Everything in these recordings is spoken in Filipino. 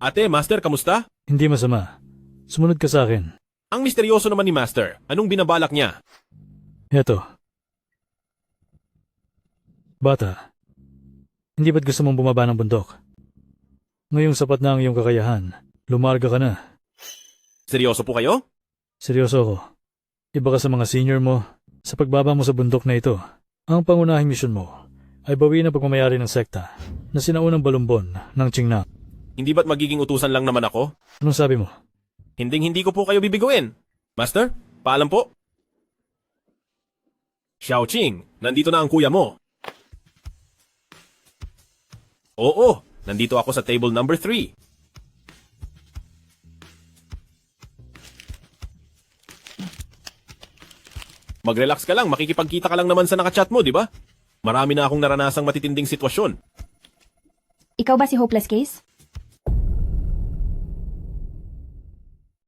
Ate, Master, kamusta? Hindi masama. Sumunod ka sa akin. Ang misteryoso naman ni Master. Anong binabalak niya? Eto. Bata, hindi ba't gusto mong bumaba ng bundok? Ngayong sapat na ang iyong kakayahan, lumarga ka na. Seryoso po kayo? Seryoso ako. Iba ka sa mga senior mo sa pagbaba mo sa bundok na ito. Ang pangunahing misyon mo ay bawiin ang pagmamayari ng sekta na sinaunang balumbon ng Qingna. Hindi ba't magiging utusan lang naman ako? Anong sabi mo? Hinding-hindi ko po kayo bibiguin. Master, paalam po. Xiaoqing, nandito na ang kuya mo. Oo, nandito ako sa table number 3. Mag-relax ka lang, makikipagkita ka lang naman sa nakachat mo, di ba? Marami na akong naranasang matitinding sitwasyon. Ikaw ba si Hopeless Case?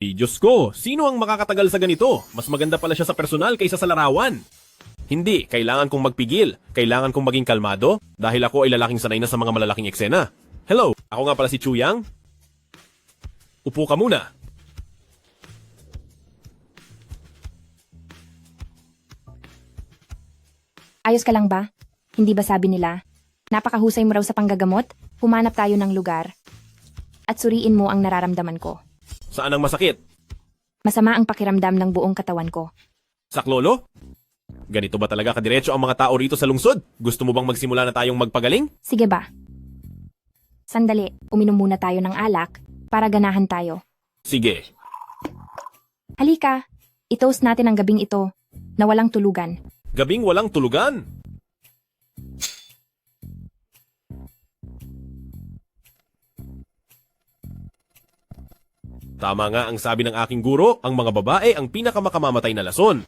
Diyos ko, sino ang makakatagal sa ganito? Mas maganda pala siya sa personal kaysa sa larawan. Hindi, kailangan kong magpigil. Kailangan kong maging kalmado dahil ako ay lalaking sanay na sa mga malalaking eksena. Hello, ako nga pala si Chuyang. Upo ka muna. Ayos ka lang ba? Hindi ba sabi nila? Napakahusay mo raw sa panggagamot, humanap tayo ng lugar. At suriin mo ang nararamdaman ko. Saan ang masakit? Masama ang pakiramdam ng buong katawan ko. Saklolo? Ganito ba talaga kadiretso ang mga tao rito sa lungsod? Gusto mo bang magsimula na tayong magpagaling? Sige ba? Sandali, uminom muna tayo ng alak para ganahan tayo. Sige. Halika, i-toast natin ang gabing ito na walang tulugan. Gabing walang tulugan. Tama nga ang sabi ng aking guro, ang mga babae ang pinakamakamamatay na lason.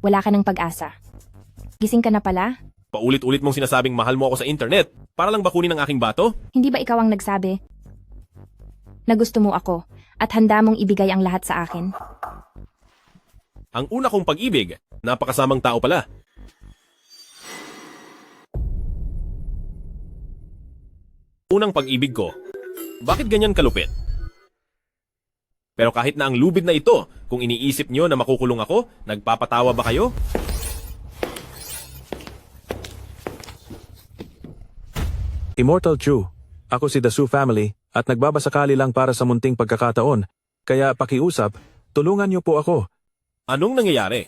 Wala ka ng pag-asa. Gising ka na pala? Paulit-ulit mong sinasabing mahal mo ako sa internet. Para lang bakunin ang aking bato? Hindi ba ikaw ang nagsabi na gusto mo ako at handa mong ibigay ang lahat sa akin? Ang una kong pag-ibig, napakasamang tao pala. Unang pag-ibig ko, bakit ganyan kalupit? Pero kahit na ang lubid na ito, kung iniisip nyo na makukulong ako, nagpapatawa ba kayo? Immortal Chu, ako si The Su Family at nagbabasakali lang para sa munting pagkakataon, kaya pakiusap, tulungan niyo po ako. Anong nangyayari?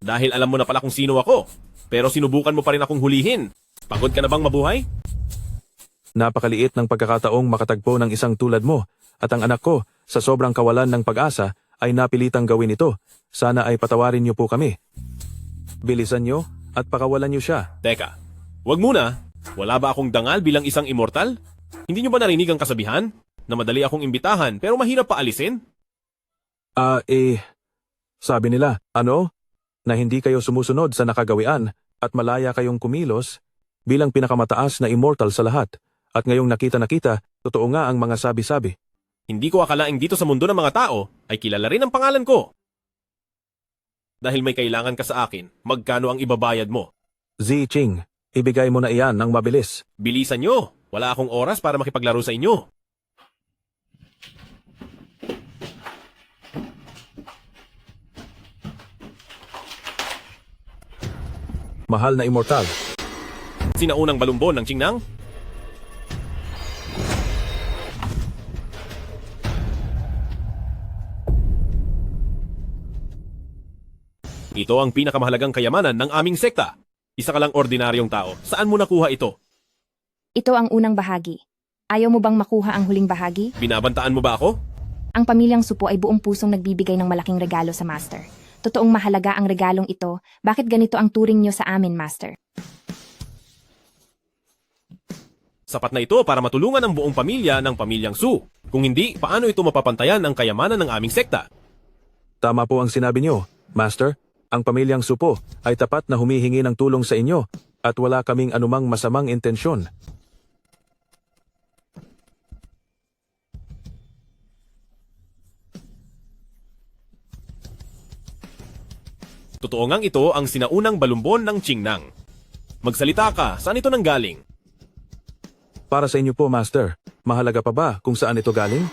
Dahil alam mo na pala kung sino ako, pero sinubukan mo pa rin akong hulihin. Pagod ka na bang mabuhay? Napakaliit ng pagkakataong makatagpo ng isang tulad mo at ang anak ko, sa sobrang kawalan ng pag-asa, ay napilitang gawin ito. Sana ay patawarin niyo po kami. Bilisan niyo at pakawalan niyo siya. Teka, wag muna. Wala ba akong dangal bilang isang immortal? Hindi nyo ba narinig ang kasabihan? Na madali akong imbitahan pero mahirap pa alisin? Sabi nila, ano? Na hindi kayo sumusunod sa nakagawian at malaya kayong kumilos bilang pinakamataas na immortal sa lahat. At ngayong nakita, totoo nga ang mga sabi-sabi. Hindi ko akalaing dito sa mundo ng mga tao ay kilala rin ang pangalan ko. Dahil may kailangan ka sa akin, magkano ang ibabayad mo? Ziching, ibigay mo na iyan ng mabilis. Bilisan nyo! Wala akong oras para makipaglaro sa inyo. Mahal na immortal. Sinaunang balumbon ng Qingnan? Ito ang pinakamahalagang kayamanan ng aming sekta. Isa ka lang ordinaryong tao. Saan mo nakuha ito? Ito ang unang bahagi. Ayaw mo bang makuha ang huling bahagi? Binabantaan mo ba ako? Ang pamilyang Supo ay buong pusong nagbibigay ng malaking regalo sa Master. Totoong mahalaga ang regalong ito. Bakit ganito ang turing nyo sa amin, Master? Sapat na ito para matulungan ang buong pamilya ng pamilyang Su. Kung hindi, paano ito mapapantayan ang kayamanan ng aming sekta? Tama po ang sinabi niyo, Master. Ang pamilyang Supo ay tapat na humihingi ng tulong sa inyo at wala kaming anumang masamang intensyon. Totoo ngang ito ang sinaunang balumbon ng Qingnang. Magsalita ka, saan ito nanggaling? Para sa inyo po, Master. Mahalaga pa ba kung saan ito galing?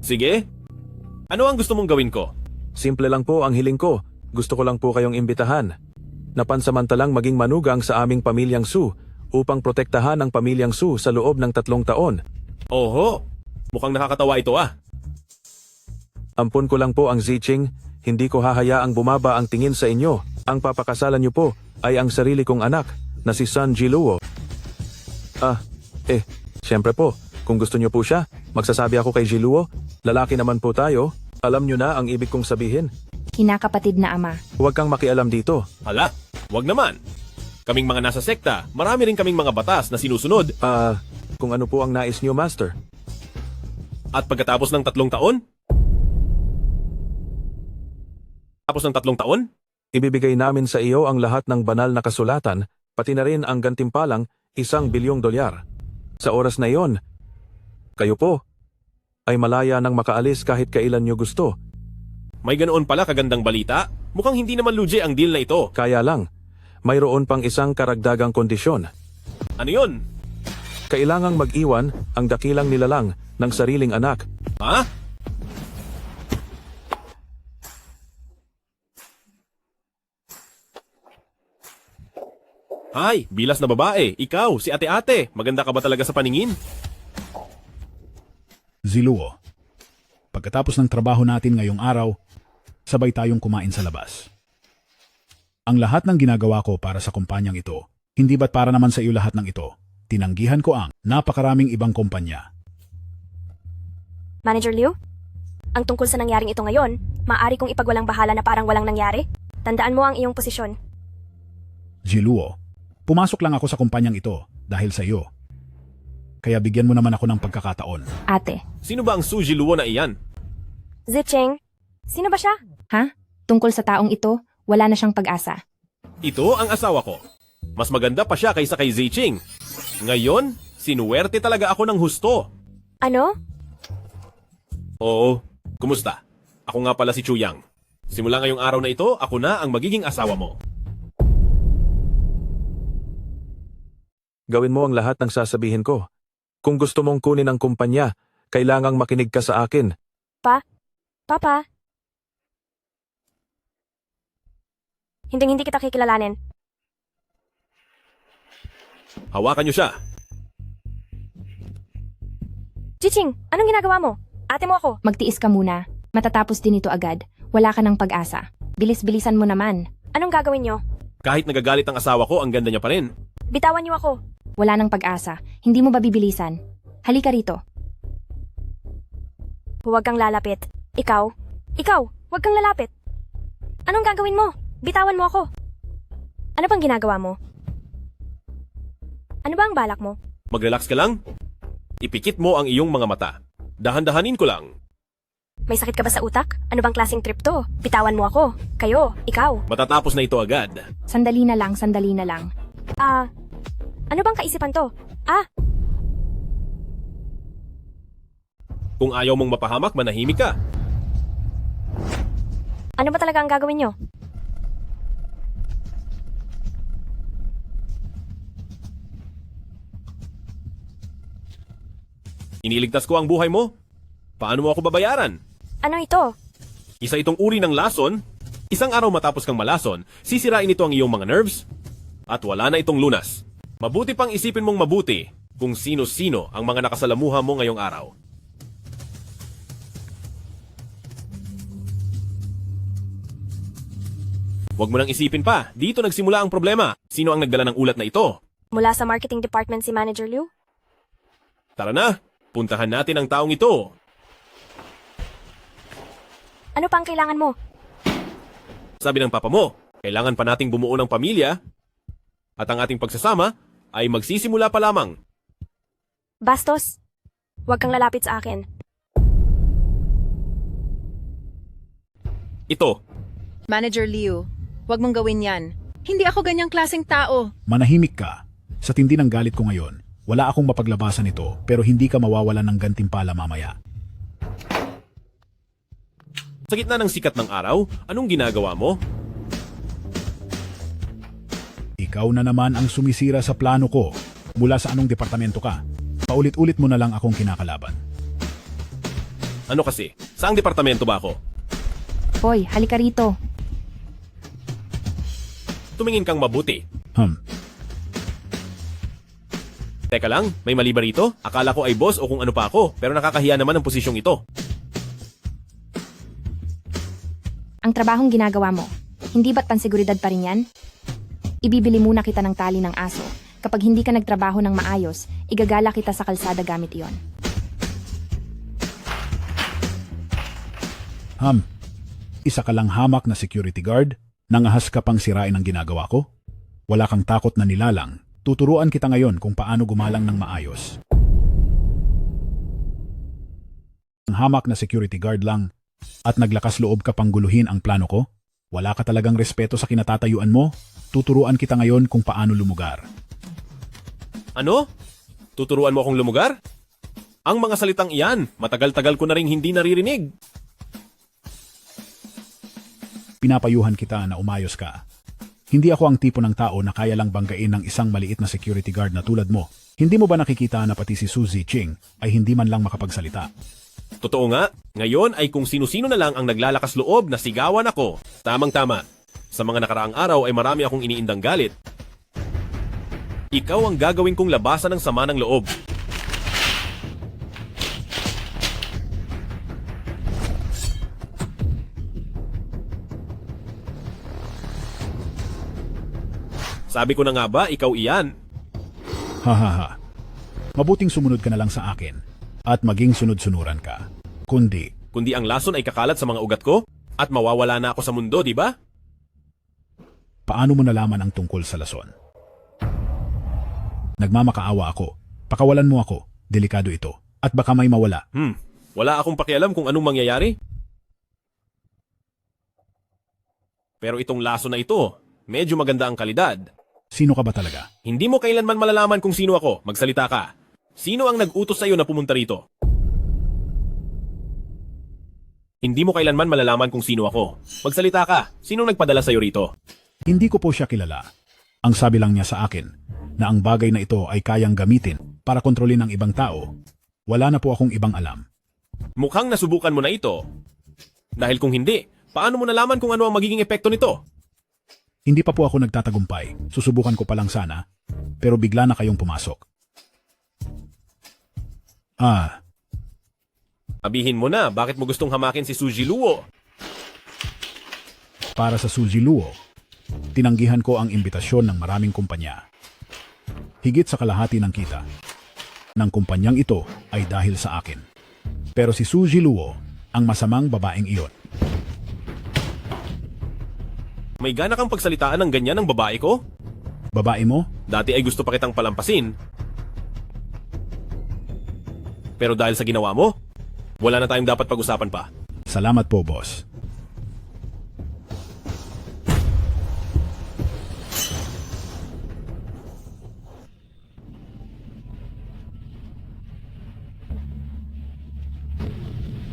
Sige. Ano ang gusto mong gawin ko? Simple lang po ang hiling ko. Gusto ko lang po kayong imbitahan. Napansamantalang maging manugang sa aming pamilyang Su upang protektahan ang pamilyang Su sa loob ng 3 taon. Oho, mukhang nakakatawa ito ah. Ampun ko lang po ang Ziching, hindi ko hahayaang bumaba ang tingin sa inyo. Ang papakasalan niyo po ay ang sarili kong anak na si Sun Jiluo. Siyempre po, kung gusto niyo po siya, magsasabi ako kay Jiluo. Lalaki naman po tayo, alam niyo na ang ibig kong sabihin. Kinakapatid na ama. Huwag kang makialam dito. Hala, wag naman. Kaming mga nasa sekta, marami rin kaming mga batas na sinusunod. Kung ano po ang nais niyo, Master. At pagkatapos ng 3 taon? Tapos ng 3 taon? Ibibigay namin sa iyo ang lahat ng banal na kasulatan, pati na rin ang gantimpalang $1 bilyong. Sa oras na iyon, kayo po ay malaya nang makaalis kahit kailan niyo gusto. May ganoon pala kagandang balita? Mukhang hindi naman lugi ang deal na ito. Kaya lang, mayroon pang isang karagdagang kondisyon. Ano yun? Kailangang mag-iwan ang dakilang nilalang ng sariling anak. Ha? Hay, bilas na babae. Ikaw, si ate-ate. Maganda ka ba talaga sa paningin? Ziluo, pagkatapos ng trabaho natin ngayong araw, sabay tayong kumain sa labas. Ang lahat ng ginagawa ko para sa kumpanyang ito, hindi ba't para naman sa iyo lahat ng ito? Tinanggihan ko ang napakaraming ibang kumpanya. Manager Liu? Ang tungkol sa nangyaring ito ngayon, maaari kong ipagwalang bahala na parang walang nangyari. Tandaan mo ang iyong posisyon. Ziluo, pumasok lang ako sa kumpanyang ito dahil sa iyo. Kaya bigyan mo naman ako ng pagkakataon. Ate. Sino ba ang Suji Luo na iyan? Zicheng, sino ba siya? Ha? Tungkol sa taong ito, wala na siyang pag-asa. Ito ang asawa ko. Mas maganda pa siya kaysa kay Ziching. Ngayon, sinuwerte talaga ako ng husto. Ano? Oo, kumusta? Ako nga pala si Chuyang. Simula ngayong araw na ito, ako na ang magiging asawa mo. Gawin mo ang lahat ng sasabihin ko. Kung gusto mong kunin ang kumpanya, kailangang makinig ka sa akin. Papa? Hindi kita kikilalanin. Hawakan niyo siya. Zicheng, anong ginagawa mo? Ate mo ako. Magtiis ka muna. Matatapos din ito agad. Wala ka ng pag-asa. Bilis-bilisan mo naman. Anong gagawin niyo? Kahit nagagalit ang asawa ko, ang ganda niya pa rin. Bitawan niyo ako. Wala ng pag-asa. Hindi mo ba bibilisan? Halika rito. Huwag kang lalapit. Ikaw, huwag kang lalapit. Anong gagawin mo? Bitawan mo ako. Ano bang ginagawa mo? Ano ba ang balak mo? Mag-relax ka lang. Ipikit mo ang iyong mga mata. Dahan-dahanin ko lang. May sakit ka ba sa utak? Ano bang klaseng trip to? Bitawan mo ako. Kayo, ikaw. Matatapos na ito agad. Sandali na lang, sandali na lang. Ano bang kaisipan to? Kung ayaw mong mapahamak, manahimik ka. Ano ba talaga ang gagawin nyo? Iniligtas ko ang buhay mo. Paano mo ako babayaran? Ano ito? Isa itong uri ng lason. Isang araw matapos kang malason, sisirain ito ang iyong mga nerves. At wala na itong lunas. Mabuti pang isipin mong mabuti kung sino-sino ang mga nakasalamuha mo ngayong araw. Huwag mo nang isipin pa. Dito nagsimula ang problema. Sino ang nagdala ng ulat na ito? Mula sa marketing department si Manager Liu? Tara na. Puntahan natin ang taong ito. Ano pa ang kailangan mo? Sabi ng papa mo, kailangan pa nating bumuo ng pamilya at ang ating pagsasama ay magsisimula pa lamang. Bastos, huwag kang lalapit sa akin. Ito, Manager Liu, huwag mong gawin yan. Hindi ako ganyang klaseng tao. Manahimik ka. Sa tindi ng galit ko ngayon, wala akong mapaglabasan nito pero hindi ka mawawalan ng gantimpala mamaya. Sa gitna ng sikat ng araw, anong ginagawa mo? Ikaw na naman ang sumisira sa plano ko. Mula sa anong departamento ka? Paulit-ulit mo na lang akong kinakalaban. Ano kasi? Saang departamento ba ako? Hoy, halika rito. Tumingin kang mabuti. Teka lang, may mali ba rito? Akala ko ay boss o kung ano pa ako, pero nakakahiya naman ang posisyong ito. Ang trabahong ginagawa mo, hindi ba't pansiguridad pa rin yan? Ibibili muna kita ng tali ng aso. Kapag hindi ka nagtrabaho ng maayos, igagala kita sa kalsada gamit iyon. Isa ka lang hamak na security guard? Nangahas ka pang sirain ang ginagawa ko? Wala kang takot na nilalang. Tuturuan kita ngayon kung paano gumalang ng maayos. Ang hamak na security guard lang at naglakas loob ka pang guluhin ang plano ko? Wala ka talagang respeto sa kinatatayuan mo? Tuturuan kita ngayon kung paano lumugar. Ano? Tuturuan mo akong lumugar? Ang mga salitang iyan, matagal-tagal ko na ring hindi naririnig. Pinapayuhan kita na umayos ka. Hindi ako ang tipo ng tao na kaya lang banggain ng isang maliit na security guard na tulad mo. Hindi mo ba nakikita na pati si Suzy Ching ay hindi man lang makapagsalita? Totoo nga, ngayon ay kung sino-sino na lang ang naglalakas loob na sigawan ako. Tamang-tama. Sa mga nakaraang araw ay marami akong iniindang galit. Ikaw ang gagawin kong labasan ng sama ng loob. Sabi ko na nga ba, ikaw iyan. Hahaha. Mabuting sumunod ka na lang sa akin at maging sunod-sunuran ka. Kundi ang lason ay kakalat sa mga ugat ko at mawawala na ako sa mundo, di ba? Paano mo nalaman ang tungkol sa lason? Nagmamakaawa ako. Pakawalan mo ako. Delikado ito. At baka may mawala. Wala akong pakialam kung anong mangyayari. Pero itong laso na ito, medyo maganda ang kalidad. Sino ka ba talaga? Hindi mo kailanman malalaman kung sino ako. Magsalita ka. Sino ang nag-utos sa'yo na pumunta rito? Hindi mo kailanman malalaman kung sino ako. Magsalita ka. Sinong nagpadala sa'yo rito? Hindi ko po siya kilala. Ang sabi lang niya sa akin na ang bagay na ito ay kayang gamitin para kontrolin ng ibang tao. Wala na po akong ibang alam. Mukhang nasubukan mo na ito. Dahil kung hindi, paano mo nalaman kung ano ang magiging epekto nito? Hindi pa po ako nagtatagumpay. Susubukan ko pa lang sana. Pero bigla na kayong pumasok. Sabihin mo na, bakit mo gustong hamakin si Suzy Luo? Para sa Suzy Luo, tinanggihan ko ang imbitasyon ng maraming kumpanya. Higit sa kalahati ng kita ng kumpanyang ito ay dahil sa akin. Pero si Suzy Luo, ang masamang babaeng iyon. May gana kang pagsalitaan ng ganyan ng babae ko? Babae mo? Dati ay gusto pa kitang palampasin. Pero dahil sa ginawa mo, wala na tayong dapat pag-usapan pa. Salamat po, boss.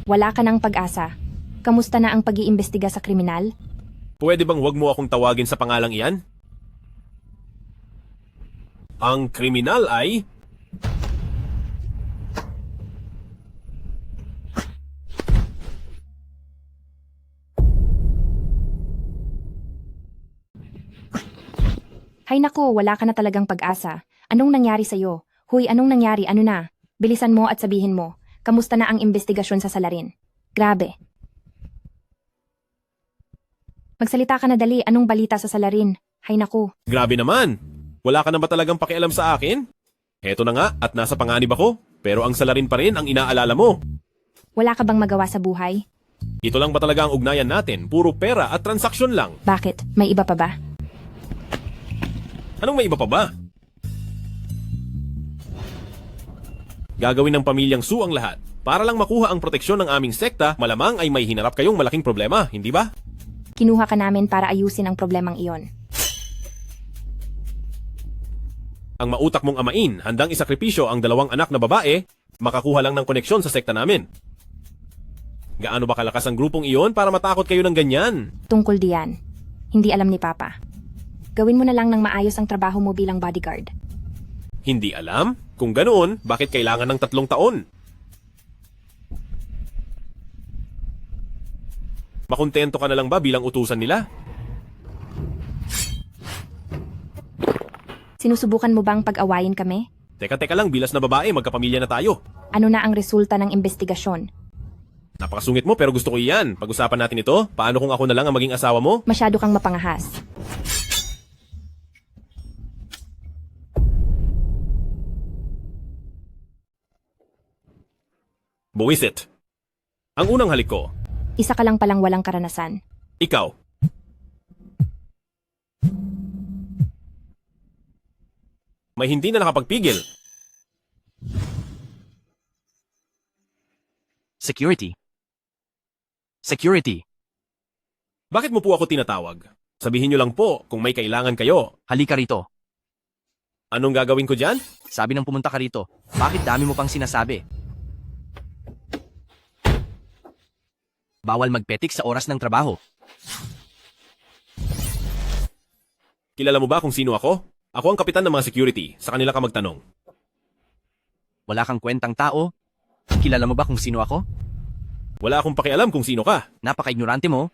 Wala ka ng pag-asa. Kamusta na ang pag-iimbestiga sa kriminal? Pwede bang wag mo akong tawagin sa pangalang iyan? Ang kriminal ay... Hay nako, wala ka na talagang pag-asa. Anong nangyari sa'yo? Huy, anong nangyari? Ano na? Bilisan mo at sabihin mo. Kamusta na ang investigasyon sa salarin? Grabe. Magsalita ka na dali. Anong balita sa salarin? Hay nako. Grabe naman! Wala ka na ba talagang pakialam sa akin? Heto na nga at nasa panganib ako. Pero ang salarin pa rin ang inaalala mo. Wala ka bang magawa sa buhay? Ito lang ba talaga ang ugnayan natin? Puro pera at transaksyon lang. Bakit? May iba pa ba? Anong may iba pa ba? Gagawin ng pamilyang Su ang lahat. Para lang makuha ang proteksyon ng aming sekta, malamang ay may hinarap kayong malaking problema, hindi ba? Kinuha ka namin para ayusin ang problemang iyon. Ang mautak mong amain, handang isakripisyo ang 2 anak na babae, makakuha lang ng koneksyon sa sekta namin. Gaano ba kalakas ang grupong iyon para matakot kayo ng ganyan? Tungkol diyan. Hindi alam ni Papa. Gawin mo na lang ng maayos ang trabaho mo bilang bodyguard. Hindi alam? Kung ganoon, bakit kailangan ng 3 taon? Makontento ka na lang ba bilang utusan nila? Sinusubukan mo bang pag-awayin kami? Teka lang, bilas na babae, magkapamilya na tayo. Ano na ang resulta ng investigasyon? Napakasungit mo pero gusto ko iyan. Pag-usapan natin ito. Paano kung ako na lang ang maging asawa mo? Masyado kang mapangahas. Buwisit. Ang unang halik ko, Isa ka lang palang walang karanasan. ikaw. May hindi na nakapagpigil. Security. Security. Bakit mo po ako tinatawag? Sabihin nyo lang po kung may kailangan kayo. Halika rito. Anong gagawin ko dyan? Sabi ng pumunta ka rito. Bakit dami mo pang sinasabi? Bawal magpetik sa oras ng trabaho. Kilala mo ba kung sino ako? Ako ang kapitan ng mga security. Sa kanila ka magtanong. Wala kang kwentang tao. Kilala mo ba kung sino ako? Wala akong pakialam kung sino ka. Napaka-ignorante mo.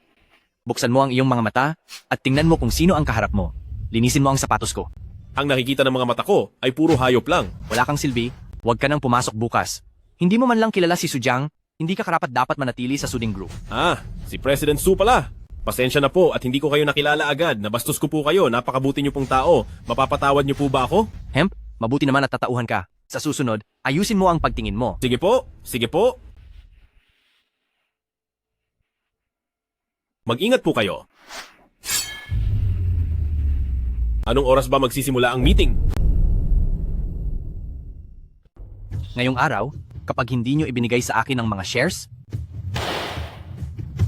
Buksan mo ang iyong mga mata at tingnan mo kung sino ang kaharap mo. Linisin mo ang sapatos ko. Ang nakikita ng mga mata ko ay puro hayop lang. Wala kang silbi. Huwag ka nang pumasok bukas. Hindi mo man lang kilala si Sujang. Hindi ka karapat dapat manatili sa Suding Group. Ah, si President Su pala. Pasensya na po at hindi ko kayo nakilala agad. Nabastos ko po kayo. Napakabuti niyo pong tao. Mapapatawad niyo po ba ako? Hemp, mabuti naman at tatauhan ka. Sa susunod, ayusin mo ang pagtingin mo. Sige po. Sige po. Mag-ingat po kayo. Anong oras ba magsisimula ang meeting? Ngayong araw, kapag hindi nyo ibinigay sa akin ang mga shares,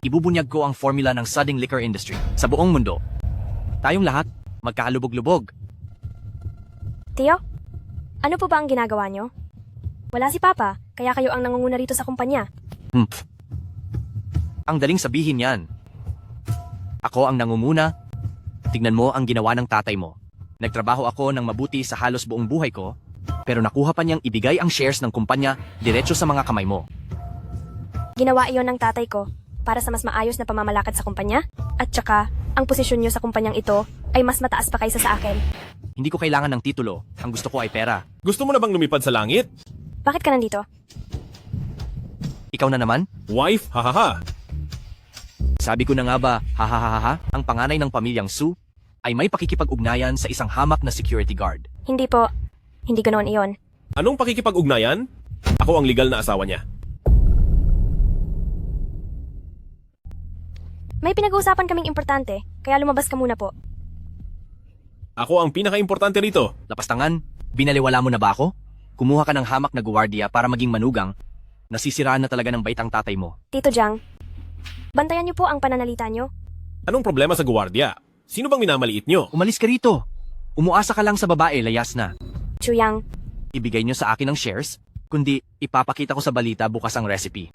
ibubunyag ko ang formula ng Suding Liquor Industry sa buong mundo. Tayong lahat, magkahalubog-lubog. Tio, ano po ba ang ginagawa nyo? Wala si Papa, kaya kayo ang nangunguna rito sa kumpanya. Humph. Ang daling sabihin yan. Ako ang nangunguna. Tignan mo ang ginawa ng tatay mo. Nagtrabaho ako ng mabuti sa halos buong buhay ko, pero nakuha pa niyang ibigay ang shares ng kumpanya diretso sa mga kamay mo. Ginawa iyon ng tatay ko para sa mas maayos na pamamalakad sa kumpanya, at saka, ang posisyon nyo sa kumpanyang ito ay mas mataas pa kaysa sa akin. Hindi ko kailangan ng titulo. Ang gusto ko ay pera. Gusto mo na bang lumipad sa langit? Bakit ka nandito? Ikaw na naman? Wife, hahaha. Sabi ko na nga ba, hahaha, ang panganay ng pamilyang Su ay may pakikipag-ugnayan sa isang hamak na security guard. Hindi po. Hindi ganoon iyon. Anong pakikipag-ugnayan? Ako ang legal na asawa niya. May pinag-uusapan kaming importante, kaya lumabas ka muna po. Ako ang pinaka-importante rito. Lapastangan, binaliwala mo na ba ako? Kumuha ka ng hamak na guwardiya para maging manugang. Nasisiraan na talaga ng bait ang tatay mo. Tito Jang, bantayan niyo po ang pananalita niyo. Anong problema sa guwardiya? Sino bang minamaliit nyo? Umalis ka rito. Umuasa ka lang sa babae, layas na. Chuyang, Ibigay nyo sa akin ang shares, kundi ipapakita ko sa balita bukas ang recipe.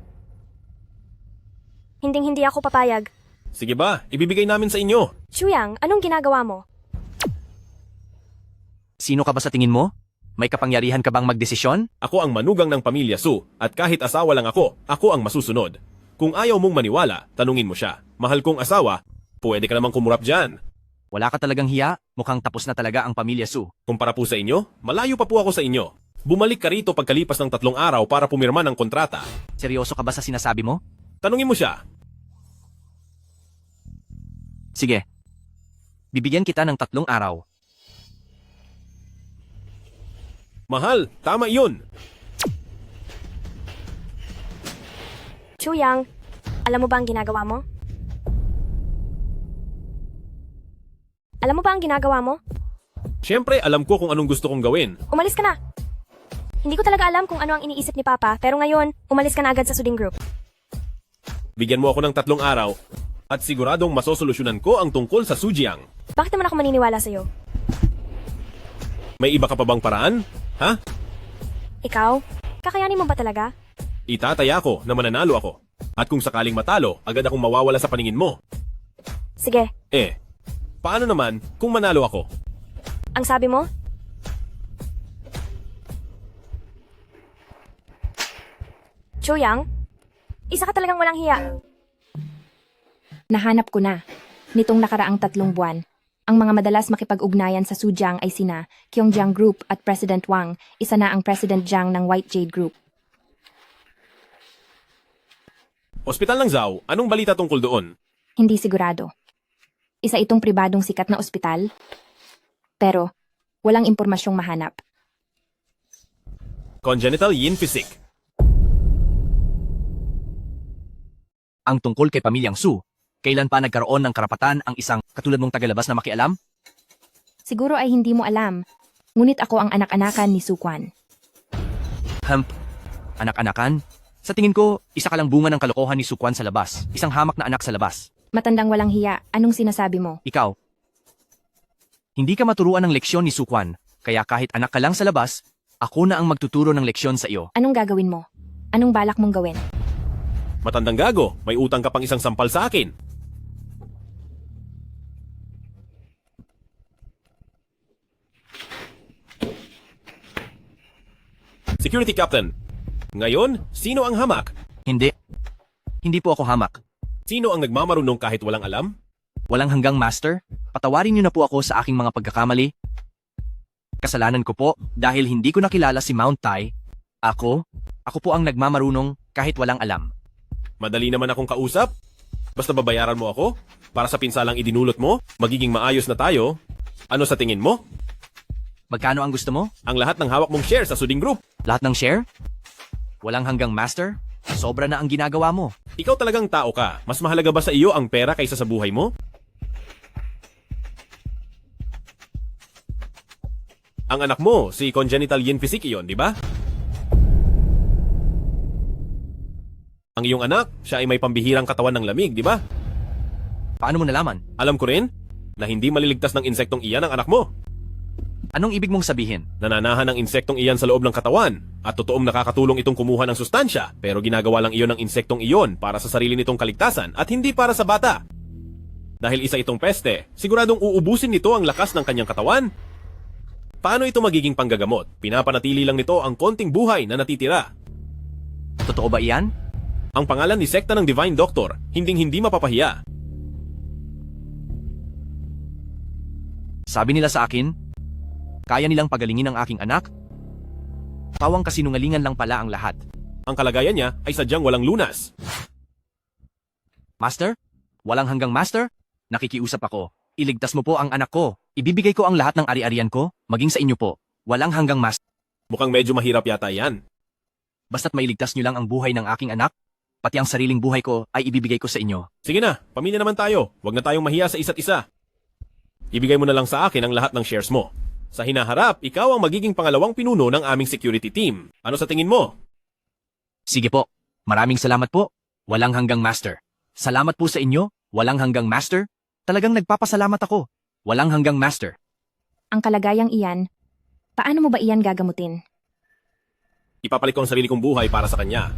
hinding-hindi ako papayag. Sige ba, ibibigay namin sa inyo. Chuyang, anong ginagawa mo? Sino ka ba sa tingin mo? May kapangyarihan ka bang magdesisyon? Ako ang manugang ng pamilya Su, at kahit asawa lang ako ang masusunod. Kung ayaw mong maniwala, tanungin mo siya. Mahal kong asawa, pwede ka namang kumurap dyan. Wala ka talagang hiya? Mukhang tapos na talaga ang pamilya Su. Kumpara po sa inyo, malayo pa po ako sa inyo. Bumalik ka rito pagkalipas ng 3 araw para pumirma ng kontrata. Seryoso ka ba sa sinasabi mo? Tanungin mo siya. Sige. Bibigyan kita ng 3 araw. Mahal, tama yun. Chuyang, alam mo ba ang ginagawa mo? Alam mo ba ang ginagawa mo? Siyempre, alam ko kung anong gusto kong gawin. Umalis ka na. Hindi ko talaga alam kung ano ang iniisip ni Papa, pero ngayon, umalis ka na agad sa Suding Group. Bigyan mo ako ng 3 araw, at siguradong masosolusyonan ko ang tungkol sa Sujiang. Bakit naman ako maniniwala sa'yo? May iba ka pa bang paraan? Ha? Ikaw? Kakayanin mo ba talaga? Itataya ko na mananalo ako. At kung sakaling matalo, agad akong mawawala sa paningin mo. Sige, Paano naman kung manalo ako? ang sabi mo? Chuyang, isa ka talagang walang hiya. Nahanap ko na. Nitong nakaraang 3 buwan, ang mga madalas makipag-ugnayan sa Sujiang ay sina Kyungjiang Group at President Wang, isa na ang President Jiang ng White Jade Group. Ospital ng Zhao, anong balita tungkol doon? Hindi sigurado. Isa itong pribadong sikat na ospital. Pero, walang impormasyong mahanap. Congenital yin physique. Ang tungkol kay Pamilyang Su, kailan pa nagkaroon ng karapatan ang isang katulad mong tagalabas na makialam? Siguro ay hindi mo alam, ngunit ako ang anak-anakan ni Su Quan. Anak-anakan? Sa tingin ko, isa ka lang bunga ng kalokohan ni Su Quan sa labas. Isang hamak na anak sa labas. Matandang walang hiya, anong sinasabi mo? Ikaw. Hindi ka maturuan ng leksyon ni Su Quan, kaya kahit anak ka lang sa labas, ako na ang magtuturo ng leksyon sa iyo. Anong gagawin mo? Anong balak mong gawin? Matandang gago, may utang ka pang isang sampal sa akin. Security Captain, ngayon, sino ang hamak? Hindi. Hindi po ako hamak. Sino ang nagmamarunong kahit walang alam? Walang hanggang master. Patawarin niyo na po ako sa aking mga pagkakamali. Kasalanan ko po dahil hindi ko nakilala si Mount Tai. Ako po ang nagmamarunong kahit walang alam. Madali naman akong kausap. Basta babayaran mo ako. Para sa pinsalang idinulot mo, magiging maayos na tayo. Ano sa tingin mo? Magkano ang gusto mo? Ang lahat ng hawak mong share sa Suding Group. Lahat ng share? Walang hanggang master? Sobra na ang ginagawa mo. Ikaw talagang tao ka. Mas mahalaga ba sa iyo ang pera kaysa sa buhay mo? Ang anak mo, si Congenital Yin Physique iyon, di ba? Ang iyong anak, siya ay may pambihirang katawan ng lamig, di ba? Paano mo nalaman? Alam ko rin na hindi maliligtas ng insektong iyan ang anak mo. Anong ibig mong sabihin? Nananahan ng insektong iyan sa loob ng katawan at totoong nakakatulong itong kumuha ng sustansya pero ginagawa lang iyon ng insektong iyon para sa sarili nitong kaligtasan at hindi para sa bata. Dahil isa itong peste, siguradong uubusin nito ang lakas ng kanyang katawan. Paano ito magiging panggagamot? Pinapanatili lang nito ang konting buhay na natitira. Totoo ba iyan? Ang pangalan ni sekta ng Divine Doctor, hinding-hindi mapapahiya. Sabi nila sa akin, kaya nilang pagalingin ang aking anak? Pawang kasinungalingan lang pala ang lahat. Ang kalagayan niya ay sadyang walang lunas. Master? Walang hanggang master? Nakikiusap ako. Iligtas mo po ang anak ko. Ibibigay ko ang lahat ng ari-arian ko, maging sa inyo po. Walang hanggang master. Mukhang medyo mahirap yata yan. Basta't mailigtas nyo lang ang buhay ng aking anak, pati ang sariling buhay ko ay ibibigay ko sa inyo. Sige na, pamilya naman tayo. Huwag na tayong mahiya sa isa't isa. Ibigay mo na lang sa akin ang lahat ng shares mo. Sa hinaharap, ikaw ang magiging pangalawang pinuno ng aming security team. Ano sa tingin mo? Sige po. Maraming salamat po. Walang hanggang master. Salamat po sa inyo. Walang hanggang master. Talagang nagpapasalamat ako. Walang hanggang master. Ang kalagayang iyan, paano mo ba iyan gagamutin? Ipapalit ko ang sarili kong buhay para sa kanya.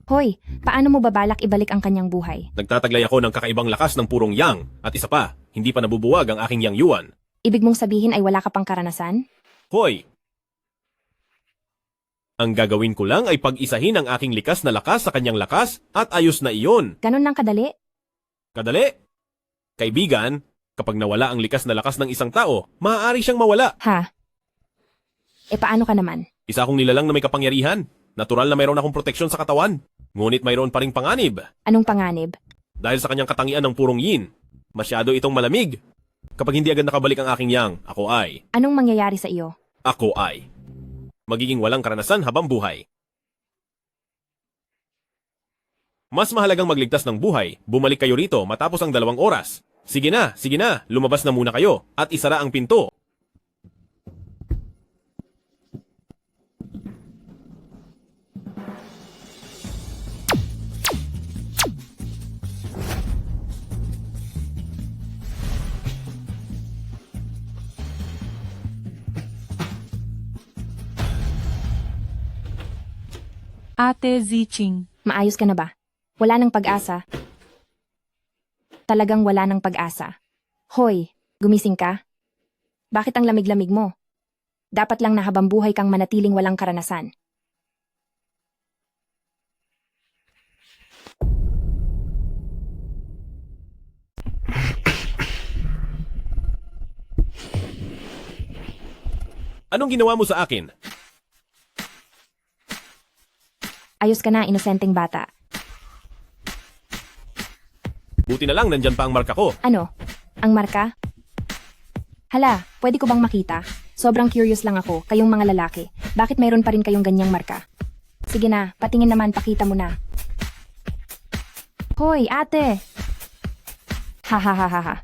Hoy, paano mo babalak ibalik ang kanyang buhay? Nagtataglay ako ng kakaibang lakas ng purong yang. At isa pa, hindi pa nabubuwag ang aking yang yuan. Ibig mong sabihin ay wala ka pang karanasan? Hoy! Ang gagawin ko lang ay pag-isahin ang aking likas na lakas sa kanyang lakas at ayos na iyon. Ganon lang kadali? Kadali! Kaibigan, kapag nawala ang likas na lakas ng isang tao, maaari siyang mawala. Ha? E paano ka naman? Isa akong nilalang na may kapangyarihan. Natural na mayroon akong proteksyon sa katawan. Ngunit mayroon pa ring panganib. Anong panganib? Dahil sa kanyang katangian ng purong yin, masyado itong malamig. Kapag hindi agad nakabalik ang aking yang, ako ay, Anong mangyayari sa iyo? magiging walang karanasan habang buhay. Mas mahalagang magligtas ng buhay, bumalik kayo rito matapos ang 2 oras. Sige na, lumabas na muna kayo at isara ang pinto. Ate Ziching. Maayos ka na ba? Wala nang pag-asa. Talagang wala nang pag-asa. Hoy, gumising ka? Bakit ang lamig-lamig mo? Dapat lang na habang buhay kang manatiling walang karanasan. Anong ginawa mo sa akin? Ayos ka na, inosenteng bata. Buti na lang nandyan pa ang marka ko. Ano? Ang marka? Hala, pwede ko bang makita? Sobrang curious lang ako, kayong mga lalaki. Bakit mayroon pa rin kayong ganyang marka? Sige na, patingin naman, pakita mo na. Hoy, ate! Ha ha ha ha ha.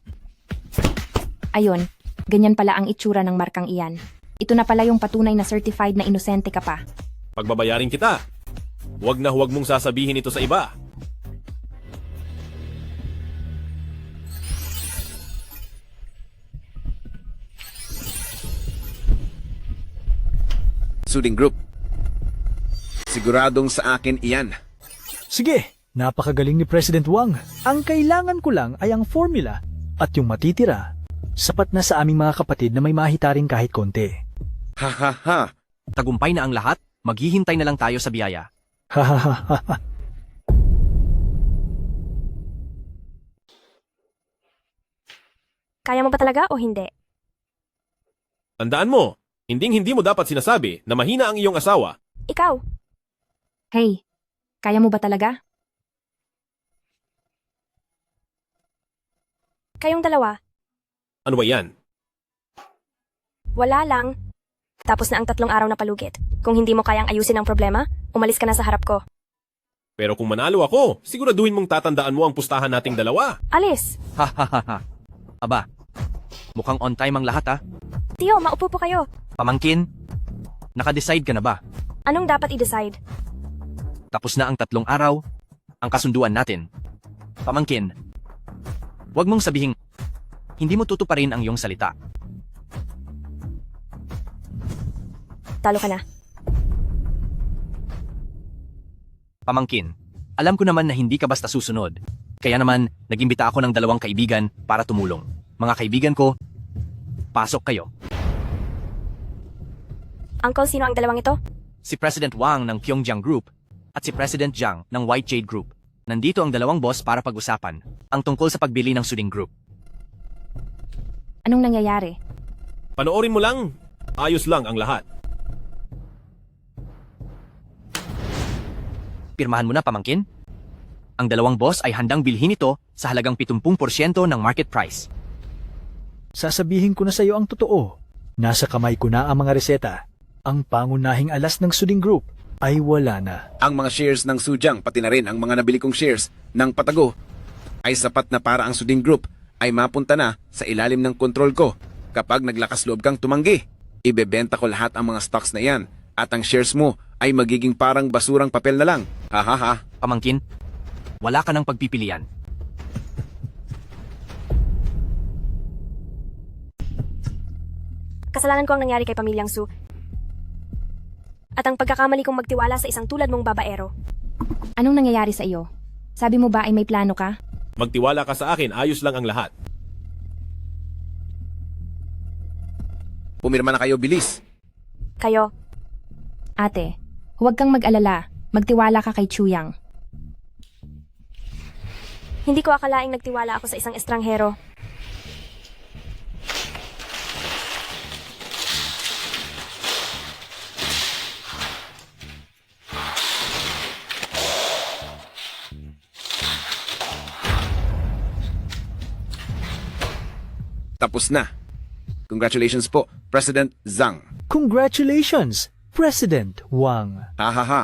Ayun, ganyan pala ang itsura ng markang iyan. Ito na pala yung patunay na certified na inosente ka pa. Pagbabayarin kita. Huwag na huwag mong sasabihin ito sa iba. Suding Group. Siguradong sa akin iyan. Sige, napakagaling ni President Wang. Ang kailangan ko lang ay ang formula at yung matitira. Sapat na sa aming mga kapatid na may mahita rin kahit konti. Ha ha ha. Tagumpay na ang lahat, maghihintay na lang tayo sa biyaya. Ha ha ha ha ha. Kaya mo ba talaga o hindi? Tandaan mo, hindi mo dapat sinasabi na mahina ang iyong asawa. Ikaw, Hey, kaya mo ba talaga? kayong dalawa, Ano ba yan? wala lang. Tapos na ang 3 araw na palugit. Kung hindi mo kayang ayusin ang problema, umalis ka na sa harap ko. Pero kung manalo ako, siguraduhin mong tatandaan mo ang pustahan nating dalawa. Alis! Ha ha ha ha. Aba, mukhang on time ang lahat ha. Tio, maupo po kayo. Pamangkin, nakadecide ka na ba? Anong dapat i-decide? Tapos na ang 3 araw, ang kasunduan natin. Pamangkin, huwag mong sabihing, hindi mo tutuparin ang iyong salita. Talo ka na. Pamangkin, alam ko naman na hindi ka basta susunod. Kaya naman, nag-imbita ako ng 2 kaibigan para tumulong. Mga kaibigan ko, pasok kayo. Uncle, sino ang dalawang ito? Si President Wang ng Pyongyang Group at si President Jiang ng White Jade Group. Nandito ang 2 boss para pag-usapan ang tungkol sa pagbili ng Suding Group. Anong nangyayari? Panoorin mo lang, ayos lang ang lahat. Pirmahan mo na, pamangkin. Ang 2 boss ay handang bilhin ito sa halagang 70% ng market price. Sasabihin ko na sa iyo ang totoo. Nasa kamay ko na ang mga reseta. Ang pangunahing alas ng Suding Group ay wala na. Ang mga shares ng Sujang, pati na rin ang mga nabili kong shares ng Patago, ay sapat na para ang Suding Group ay mapunta na sa ilalim ng kontrol ko. Kapag naglakas loob kang tumanggi, ibebenta ko lahat ang mga stocks na yan at ang shares mo ay magiging parang basurang papel na lang. Ha ha ha. Pamangkin, wala ka ng pagpipilian. Kasalanan ko ang nangyari kay Pamilyang Su. At ang pagkakamali kong magtiwala sa isang tulad mong babaero. Anong nangyayari sa iyo? Sabi mo ba ay may plano ka? Magtiwala ka sa akin, ayos lang ang lahat. Pumirma na kayo, bilis. Kayo, Ate, huwag kang mag-alala. Magtiwala ka kay Chuyang. hindi ko akalaing nagtiwala ako sa isang estranghero. Tapos na. Congratulations po, President Zhang. Congratulations, President Wang. Ha ha ha.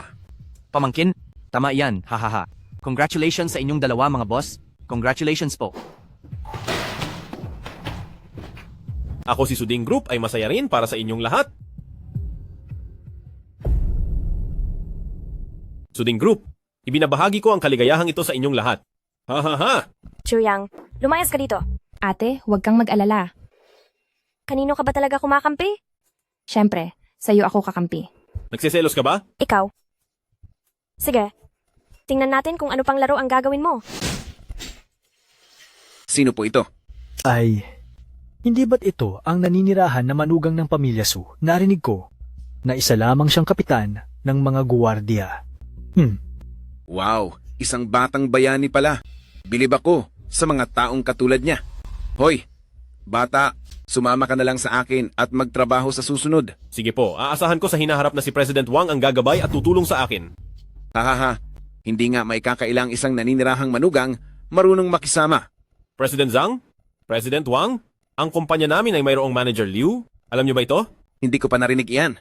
Pamangkin, tama yan, hahaha. Congratulations sa inyong 2 mga boss. Congratulations po. Ako si Suding Group ay masaya rin para sa inyong lahat. Suding Group, ibinabahagi ko ang kaligayahang ito sa inyong lahat. Ha ha ha! Chuyang, lumayas ka dito. Ate, huwag kang mag-alala. Kanino ka ba talaga kumakampi? Siyempre, sa'yo ako kakampi. Nagsiselos ka ba? Ikaw. Sige, tingnan natin kung ano pang laro ang gagawin mo. Sino po ito? Ay, hindi ba't ito ang naninirahan na manugang ng pamilya Su? Narinig ko na isa lamang siyang kapitan ng mga guwardiya. Wow, isang batang bayani pala. Bilib ako sa mga taong katulad niya. Hoy, bata, sumama ka na lang sa akin at magtrabaho sa susunod. Sige po, aasahan ko sa hinaharap na si President Wang ang gagabay at tutulong sa akin. Hahaha, hindi nga may kakailang isang naninirahang manugang marunong makisama. President Zhang? President Wang? Ang kumpanya namin ay mayroong Manager Liu? Alam niyo ba ito? Hindi ko pa narinig iyan.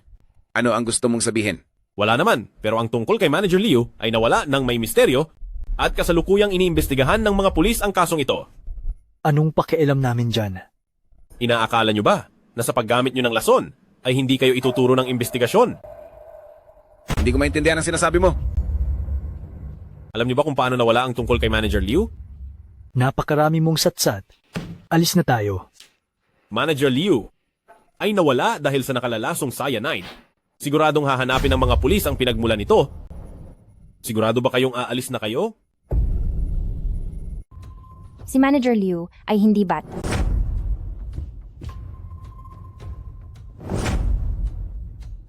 Ano ang gusto mong sabihin? Wala naman, pero ang tungkol kay Manager Liu ay nawala ng may misteryo at kasalukuyang iniimbestigahan ng mga pulis ang kasong ito. Anong pakialam namin dyan? Inaakala niyo ba na sa paggamit niyo ng lason ay hindi kayo ituturo ng investigasyon? Hindi ko maintindihan ang sinasabi mo. Alam niyo ba kung paano nawala ang tungkol kay Manager Liu? Napakarami mong satsat. Alis na tayo. Manager Liu ay nawala dahil sa nakalalasong cyanide. Siguradong hahanapin ng mga pulis ang pinagmulan nito. Sigurado ba kayong aalis na kayo? Si Manager Liu ay hindi bat.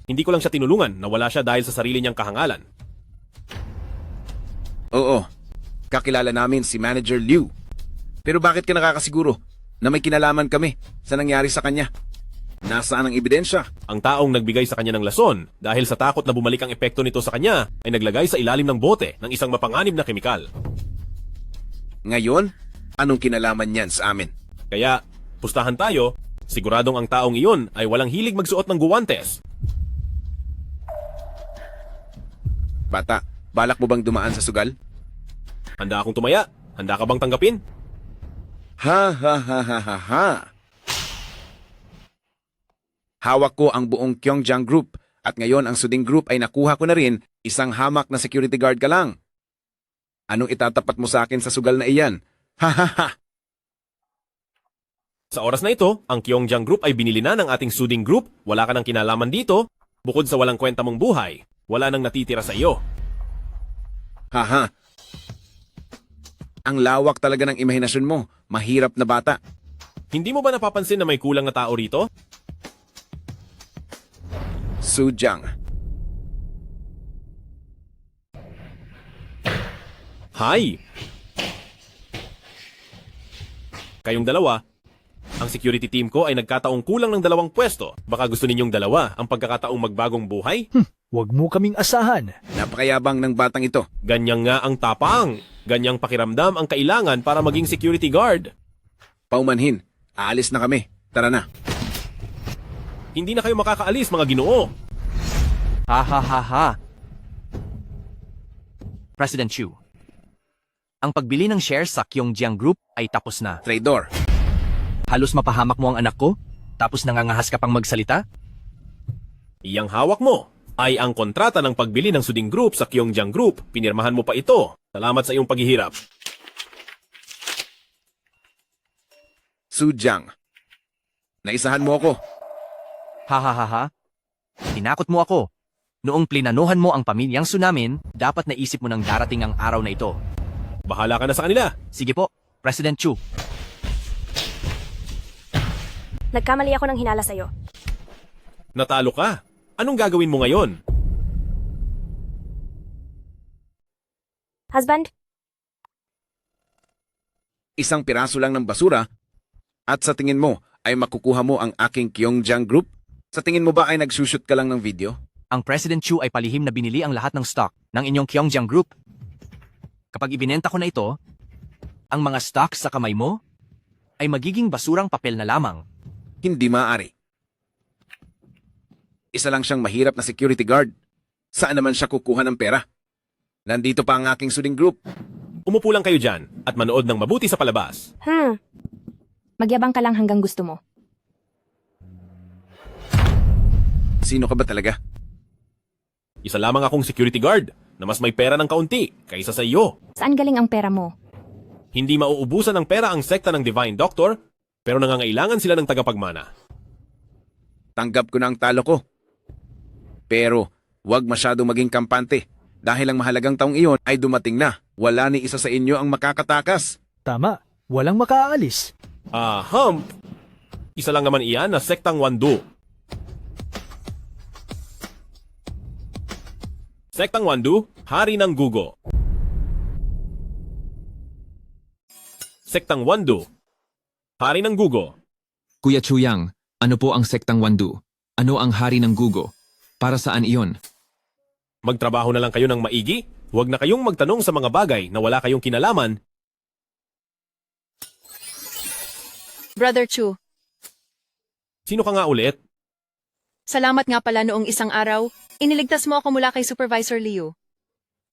Hindi ko lang siya tinulungan, nawala siya dahil sa sarili niyang kahangalan. Oo, kakilala namin si Manager Liu. Pero bakit ka nakakasiguro na may kinalaman kami sa nangyari sa kanya? Nasaan ang ebidensya? Ang taong nagbigay sa kanya ng lason dahil sa takot na bumalik ang epekto nito sa kanya ay naglagay sa ilalim ng bote ng isang mapanganib na kemikal. Ngayon, anong kinalaman niyan sa amin? Kaya, pustahan tayo, siguradong ang taong iyon ay walang hilig magsuot ng guwantes. Bata, balak mo bang dumaan sa sugal? Handa akong tumaya. Handa ka bang tanggapin? Ha ha ha ha ha ha. Hawak ko ang buong Kyongjiang Group at ngayon ang Suding Group ay nakuha ko na rin, isang hamak na security guard ka lang. Anong itatapat mo sa akin sa sugal na iyan? Ha ha ha. Sa oras na ito, ang Kyongjiang Group ay binili na ng ating Suding Group. Wala ka ng kinalaman dito. Bukod sa walang kwenta mong buhay, wala nang natitira sa iyo. Haha. Ang lawak talaga ng imahinasyon mo. Mahirap na bata. Hindi mo ba napapansin na may kulang na tao rito? Sujang. Hi! Kayong dalawa, ang security team ko ay nagkataong kulang ng 2 pwesto. Baka gusto ninyong dalawa ang pagkakataong magbagong buhay? Huwag mo kaming asahan. Napakayabang ng batang ito. Ganyang nga ang tapang. Ganyang pakiramdam ang kailangan para maging security guard. Paumanhin. Aalis na kami. Tara na. Hindi na kayo makakaalis, mga ginoo. Ha ha ha ha. President Chu, ang pagbili ng shares sa Kyongjiang Group ay tapos na. Traidor. Halos mapahamak mo ang anak ko, tapos nangangahas ka pang magsalita? Iyang hawak mo ay ang kontrata ng pagbili ng Suding Group sa Kyongjiang Group. Pinirmahan mo pa ito. Salamat sa iyong paghihirap. Sujang. Naisahan mo ako. Ha ha ha ha. Tinakot mo ako. Noong plinanuhan mo ang pamilyang Sunamin, dapat naisip mo nang darating ang araw na ito. Bahala ka na sa kanila. Sige po, President Chu. Nagkamali ako ng hinala sa'yo. Natalo ka. Anong gagawin mo ngayon? Husband, Isang piraso lang ng basura at sa tingin mo ay makukuha mo ang aking Kyongjiang Group? Sa tingin mo ba ay nagsushoot ka lang ng video? Ang President Chu ay palihim na binili ang lahat ng stock ng inyong Kyongjiang Group. Kapag ibinenta ko na ito, ang mga stock sa kamay mo ay magiging basurang papel na lamang. Hindi maaari. Isa lang siyang mahirap na security guard. Saan naman siya kukuha ng pera? Nandito pa ang aking Suding Group. Umupo lang kayo dyan at manood ng mabuti sa palabas. Magyabang ka lang hanggang gusto mo. Sino ka ba talaga? Isa lamang akong security guard na mas may pera ng kaunti kaysa sa iyo. Saan galing ang pera mo? Hindi mauubusan ng pera ang sekta ng Divine Doctor, pero nangangailangan sila ng tagapagmana. Tanggap ko na ang talo ko. Pero, huwag masyadong maging kampante. Dahil ang mahalagang taong iyon ay dumating na. Wala ni isa sa inyo ang makakatakas. Tama, walang makaalis. Hump! Isa lang naman iyan na sektang Wandu. Sektang Wandu, hari ng Gugo. Sektang Wandu, hari ng Gugo. Kuya Chuyang, ano po ang sektang Wandu? Ano ang hari ng Gugo? Para saan iyon? Magtrabaho na lang kayo ng maigi. Huwag na kayong magtanong sa mga bagay na wala kayong kinalaman. Brother Chu, Sino ka nga ulit? salamat nga pala noong isang araw, iniligtas mo ako mula kay Supervisor Liu.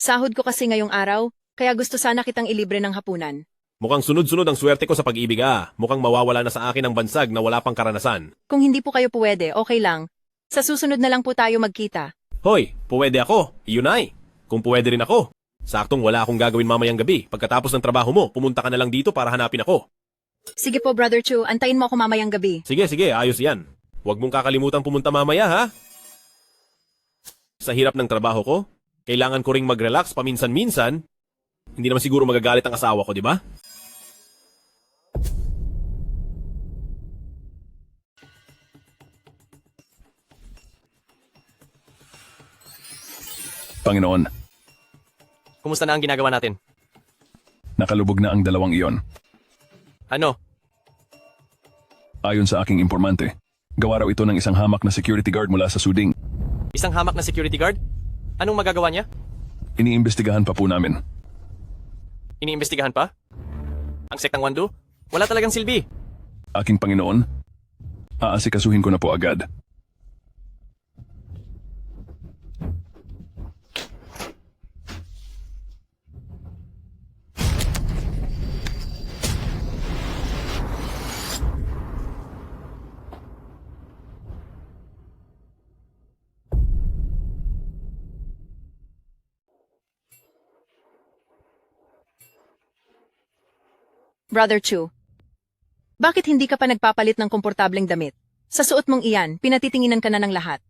Sahod ko kasi ngayong araw, kaya gusto sana kitang ilibre ng hapunan. Mukhang sunod-sunod ang swerte ko sa pag-ibig Mukhang mawawala na sa akin ang bansag na wala pang karanasan. Kung hindi po kayo pwede, okay lang. Sa susunod na lang po tayo magkita. Hoy, pwede ako. Iyon ay. Kung pwede rin ako. Saktong wala akong gagawin mamayang gabi. Pagkatapos ng trabaho mo, pumunta ka na lang dito para hanapin ako. Sige po, Brother Chu, antayin mo ako mamayang gabi. Sige, ayos yan. Huwag mong kakalimutan pumunta mamaya, ha? Sa hirap ng trabaho ko, kailangan ko ring mag-relax paminsan-minsan. Hindi naman siguro magagalit ang asawa ko, di ba? Panginoon, Kumusta na ang ginagawa natin? nakalubog na ang dalawang iyon. Ano? Ayon sa aking informante, gawa raw ito ng isang hamak na security guard mula sa Suding. Isang hamak na security guard? Anong magagawa niya? Iniimbestigahan pa po namin. Iniimbestigahan pa? Ang sektang Wandu? Wala talagang silbi. Aking Panginoon, aasikasuhin ko na po agad. Brother Chu, bakit hindi ka pa nagpapalit ng komportableng damit? Sa suot mong iyan, pinatitinginan ka na ng lahat.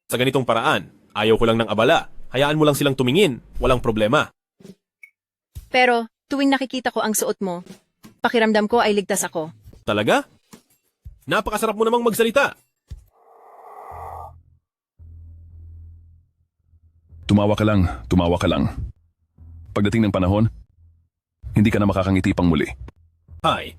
Sa ganitong paraan, ayaw ko lang ng abala. Hayaan mo lang silang tumingin. Walang problema. Pero, tuwing nakikita ko ang suot mo, pakiramdam ko ay ligtas ako. Talaga? Napakasarap mo namang magsalita. Tumawa ka lang. Pagdating ng panahon, hindi ka na makakangiti pang muli. Hi.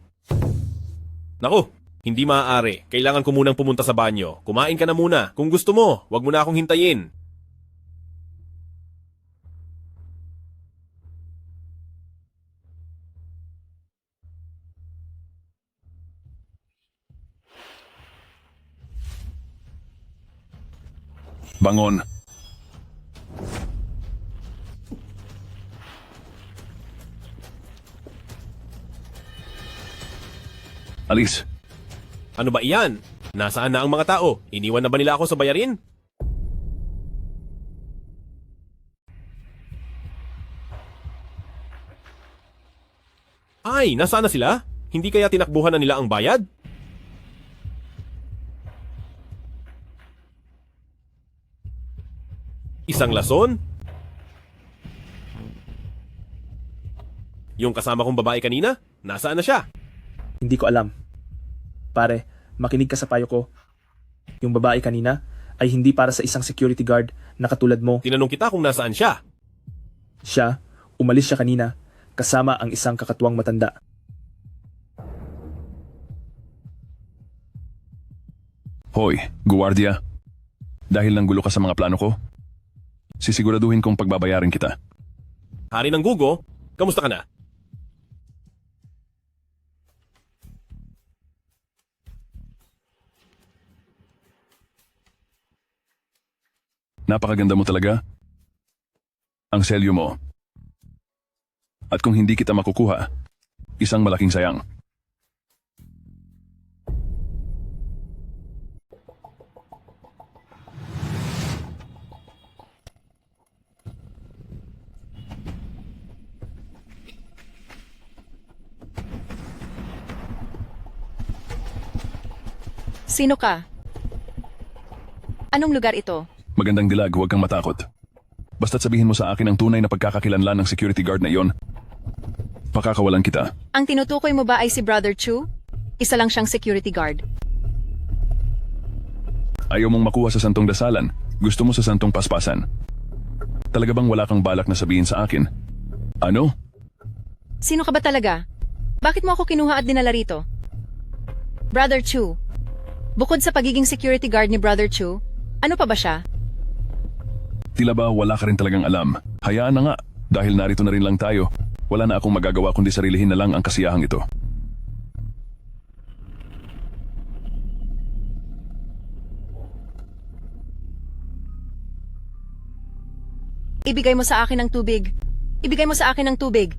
Naku, hindi maaari. Kailangan ko munang pumunta sa banyo. Kumain ka na muna. Kung gusto mo, wag mo na akong hintayin. Bangon. Alis. Ano ba iyan? Nasaan na ang mga tao? Iniwan na ba nila ako sa bayarin? Ay, nasaan na sila? Hindi kaya tinakbuhan na nila ang bayad? Isang lason? Yung kasama kong babae kanina? Nasaan na siya? Hindi ko alam. Pare, makinig ka sa payo ko. Yung babae kanina ay hindi para sa isang security guard na katulad mo. Tinanong kita kung nasaan siya. Siya, umalis siya kanina kasama ang isang kakatuwang matanda. Hoy, guwardiya. Dahil nang gulo ka sa mga plano ko, sisiguraduhin kong pagbabayarin kita. Hari ng Gugo, kamusta ka na? Napakaganda mo talaga. Ang selyo mo. At kung hindi kita makukuha, isang malaking sayang. Sino ka? Anong lugar ito? Magandang dilag, huwag kang matakot. Basta't sabihin mo sa akin ang tunay na pagkakakilanlan ng security guard na iyon. Pakakawalan kita. Ang tinutukoy mo ba ay si Brother Chu? Isa lang siyang security guard. Ayaw mong makuha sa santong dasalan. Gusto mo sa santong paspasan. Talaga bang wala kang balak na sabihin sa akin? Ano? Sino ka ba talaga? Bakit mo ako kinuha at dinala rito? Brother Chu. Bukod sa pagiging security guard ni Brother Chu, ano pa ba siya? Tila ba wala ka rin talagang alam? Hayaan na nga. Dahil narito na rin lang tayo. Wala na akong magagawa kundi sarilihin na lang ang kasiyahang ito. Ibigay mo sa akin ang tubig. Ibigay mo sa akin ang tubig.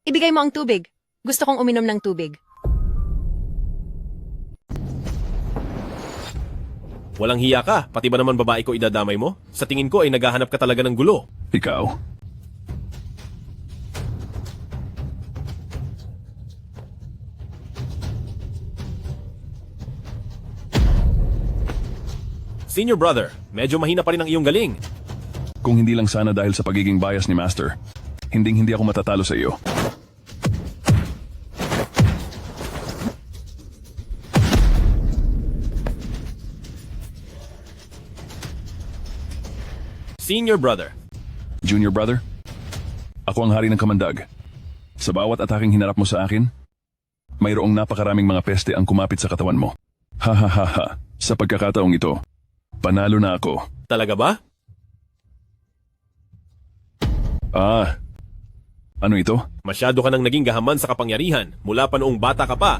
Ibigay mo ang tubig. Gusto kong uminom ng tubig. Walang hiya ka, pati ba naman babae ko idadamay mo? Sa tingin ko ay naghahanap ka talaga ng gulo. Ikaw? Senior brother, medyo mahina pa rin ang iyong galing. Kung hindi lang sana dahil sa pagiging bias ni Master, hindi ako matatalo sa iyo. Senior brother, Junior brother, ako ang hari ng kamandag. Sa bawat ataking hinarap mo sa akin, mayroong napakaraming mga peste ang kumapit sa katawan mo. Ha ha ha ha, sa pagkakataong ito, panalo na ako. talaga ba? Ano ito? Masyado ka nang naging gahaman sa kapangyarihan mula pa noong bata ka pa.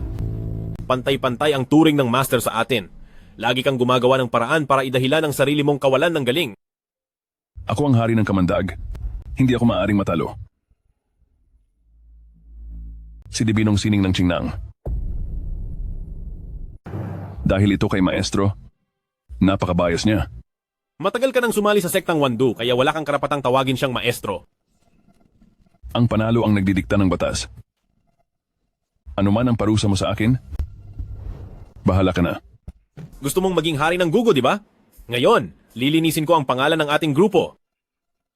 Pantay-pantay ang turing ng master sa atin. Lagi kang gumagawa ng paraan para idahilan ang sarili mong kawalan ng galing. Ako ang hari ng kamandag. Hindi ako maaaring matalo. Si Dibinong Sining ng Qingnang. Dahil ito kay maestro, napakabayas niya. Matagal ka nang sumali sa sektang Wandu kaya wala kang karapatang tawagin siyang maestro. Ang panalo ang nagdidikta ng batas. Ano man ang parusa mo sa akin, bahala ka na. Gusto mong maging hari ng Gugo, di ba? Ngayon, lilinisin ko ang pangalan ng ating grupo.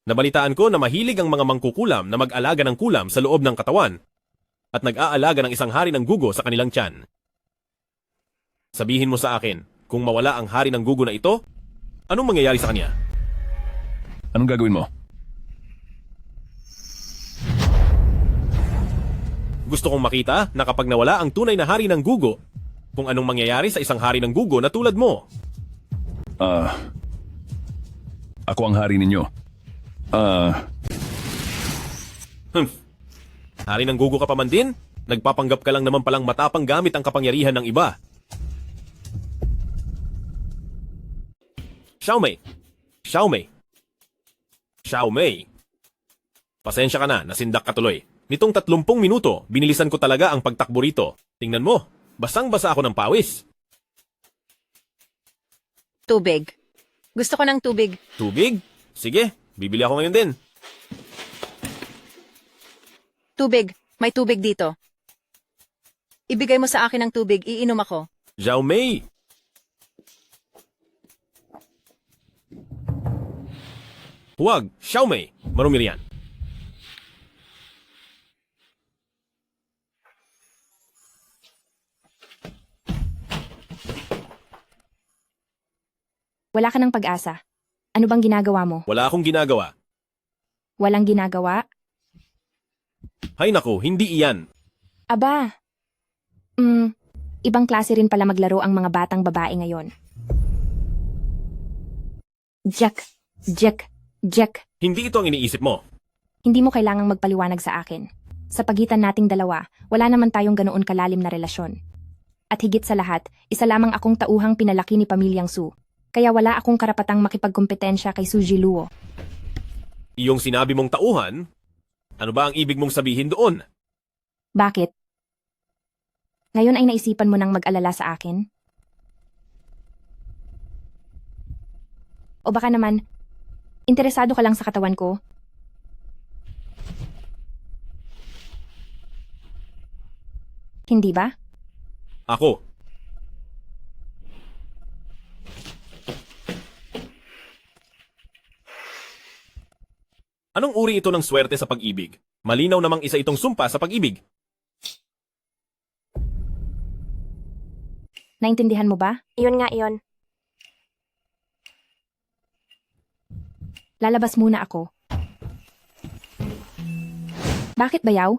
Nabalitaan ko na mahilig ang mga mangkukulam na mag-alaga ng kulam sa loob ng katawan at nag-aalaga ng isang hari ng Gugo sa kanilang tiyan. Sabihin mo sa akin, kung mawala ang hari ng Gugo na ito, anong mangyayari sa kanya? Anong gagawin mo? Gusto kong makita na kapag nawala ang tunay na hari ng Gugo, kung anong mangyayari sa isang hari ng Gugo na tulad mo. Ako ang hari ninyo. Hari ng Gugo ka pa man din? Nagpapanggap ka lang naman palang matapang gamit ang kapangyarihan ng iba. Xiaomei. Xiaomei. Xiaomei. Pasensya ka na, nasindak ka tuloy. Nitong 30 minuto, binilisan ko talaga ang pagtakbo rito. Tingnan mo, basang-basa ako ng pawis. Tubig. Gusto ko ng tubig. Tubig? Sige, bibili ako ngayon din. Tubig. May tubig dito. Ibigay mo sa akin ang tubig, iinom ako. Xiaomei. Huwag, Xiaomei. Marumi riyan. Wala ka ng pag-asa. Ano bang ginagawa mo? Wala akong ginagawa. Walang ginagawa? Hay naku, hindi iyan. Aba. Ibang klase rin pala maglaro ang mga batang babae ngayon. Jack. Hindi ito ang iniisip mo. Hindi mo kailangang magpaliwanag sa akin. Sa pagitan nating dalawa, wala naman tayong ganoon kalalim na relasyon. At higit sa lahat, isa lamang akong tauhang pinalaki ni Pamilyang Su. Kaya wala akong karapatang makipagkompetensya kay Suji Luo. Iyong sinabi mong tauhan, ano ba ang ibig mong sabihin doon? Bakit? Ngayon ay naisipan mo nang mag-alala sa akin? O baka naman, interesado ka lang sa katawan ko? Hindi ba? Ako. Anong uri ito ng swerte sa pag-ibig? Malinaw namang isa itong sumpa sa pag-ibig. Naintindihan mo ba? Iyon nga iyon. Lalabas muna ako. Bakit bayaw?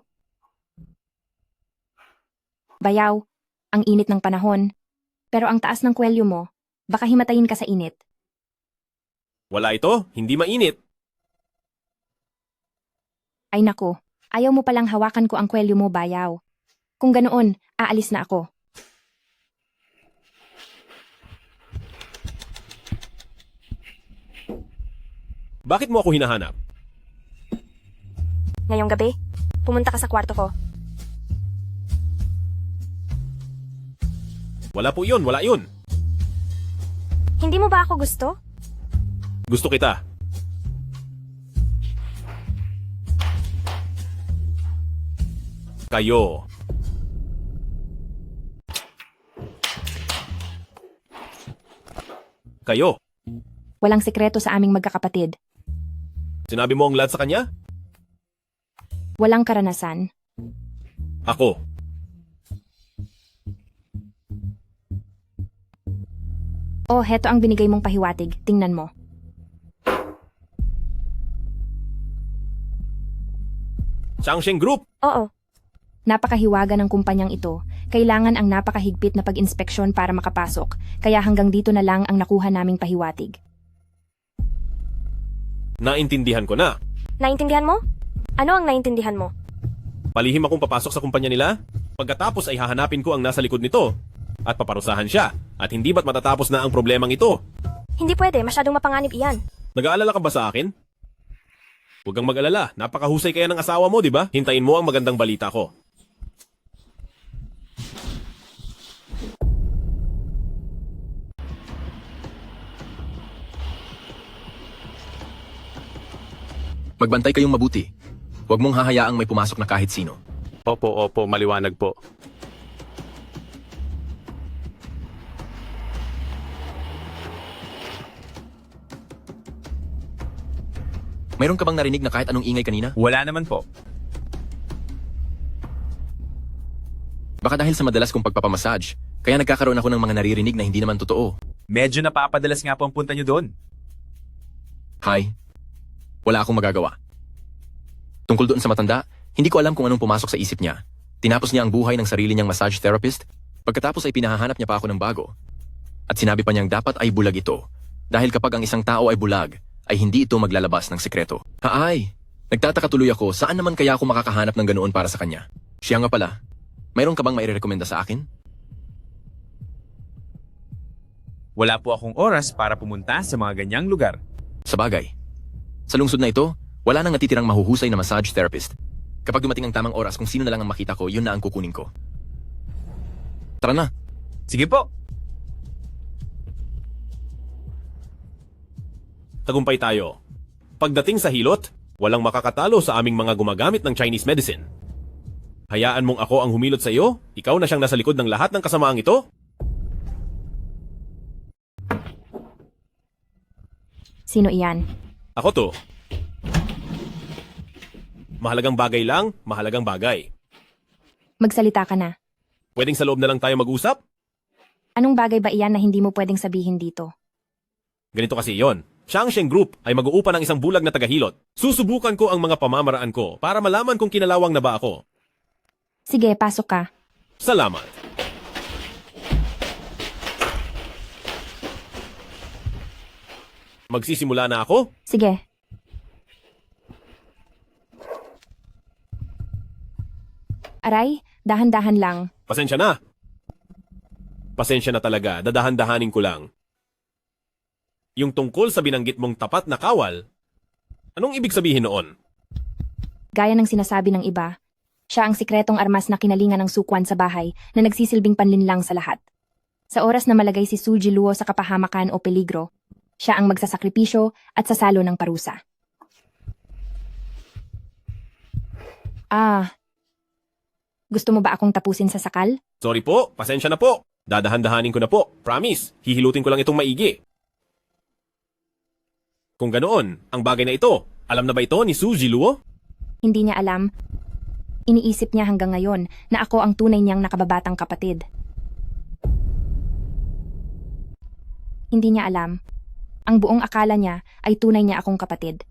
Bayaw, ang init ng panahon. Pero ang taas ng kwelyo mo, baka himatayin ka sa init. Wala ito, hindi mainit. Ay nako, ayaw mo palang hawakan ko ang kwelyo mo, bayaw. Kung ganoon, aalis na ako. Bakit mo ako hinahanap? Ngayong gabi, pumunta ka sa kwarto ko. Wala po yun, wala yun. Hindi mo ba ako gusto? Gusto kita. Kayo. Kayo. Walang sekreto sa aming magkakapatid. Sinabi mo ang lahat sa kanya? Walang karanasan. Ako. Oh, heto ang binigay mong pahiwatig. Tingnan mo. Changsheng Group. Oo. Napakahiwaga ng kumpanyang ito. Kailangan ang napakahigpit na pag-inspeksyon para makapasok. Kaya hanggang dito na lang ang nakuha naming pahiwatig. Naintindihan ko na. Naintindihan mo? Ano ang naintindihan mo? Palihim akong papasok sa kumpanya nila. Pagkatapos ay hahanapin ko ang nasa likod nito. At paparusahan siya. At hindi ba't matatapos na ang problemang ito? Hindi pwede, masyadong mapanganib iyan. Nag-aalala ka ba sa akin? Huwag kang mag-alala. Napakahusay kaya ng asawa mo, di ba? Hintayin mo ang magandang balita ko. Magbantay kayong mabuti. Huwag mong hahayaang may pumasok na kahit sino. Opo, maliwanag po. Mayroon ka bang narinig na kahit anong ingay kanina? Wala naman po. Baka dahil sa madalas kong pagpapamassage, kaya nagkakaroon ako ng mga naririnig na hindi naman totoo. Medyo napapadalas nga po ang punta nyo doon. Hi. Wala akong magagawa. Tungkol doon sa matanda, hindi ko alam kung anong pumasok sa isip niya. Tinapos niya ang buhay ng sarili niyang massage therapist, pagkatapos ay pinahahanap niya pa ako ng bago. At sinabi pa niyang dapat ay bulag ito. Dahil kapag ang isang tao ay bulag, ay hindi ito maglalabas ng sekreto. Haay! Nagtataka tuloy ako, saan naman kaya ako makakahanap ng ganoon para sa kanya? Siya nga pala, mayroon ka bang mairekomenda sa akin? Wala po akong oras para pumunta sa mga ganyang lugar. Sa bagay. Sa lungsod na ito, wala nang natitirang mahuhusay na massage therapist. Kapag dumating ang tamang oras kung sino na lang ang makita ko, yun na ang kukunin ko. Tara na. Sige po. Tagumpay tayo. Pagdating sa hilot, walang makakatalo sa aming mga gumagamit ng Chinese medicine. Hayaan mong ako ang humilot sa iyo, ikaw na siyang nasa likod ng lahat ng kasamaang ito? Sino iyan? Ako to. Mahalagang bagay lang, mahalagang bagay. Magsalita ka na. Pwedeng sa loob na lang tayo mag-usap? Anong bagay ba iyan na hindi mo pwedeng sabihin dito? Ganito kasi yon. Changsheng Group ay mag-uupa ng isang bulag na tagahilot. Susubukan ko ang mga pamamaraan ko para malaman kung kinalawang na ba ako. Sige, pasok ka. Salamat. Magsisimula na ako? Sige. Aray, dahan-dahan lang. Pasensya na. Pasensya na talaga, dadahan-dahanin ko lang. Yung tungkol sa binanggit mong tapat na kawal, anong ibig sabihin noon? Gaya ng sinasabi ng iba, siya ang sikretong armas na kinalingan ng sukwan sa bahay na nagsisilbing panlinlang sa lahat. Sa oras na malagay si Suji Luo sa kapahamakan o peligro, siya ang magsasakripisyo at sasalo ng parusa. Gusto mo ba akong tapusin sa sakal? Sorry po, pasensya na po. Dadahan-dahanin ko na po. Promise, hihilutin ko lang itong maigi. Kung ganoon, ang bagay na ito Alam na ba ito ni Su Jiluo? Hindi niya alam. Iniisip niya hanggang ngayon na ako ang tunay niyang nakababatang kapatid. Hindi niya alam. Ang buong akala niya ay tunay niya akong kapatid.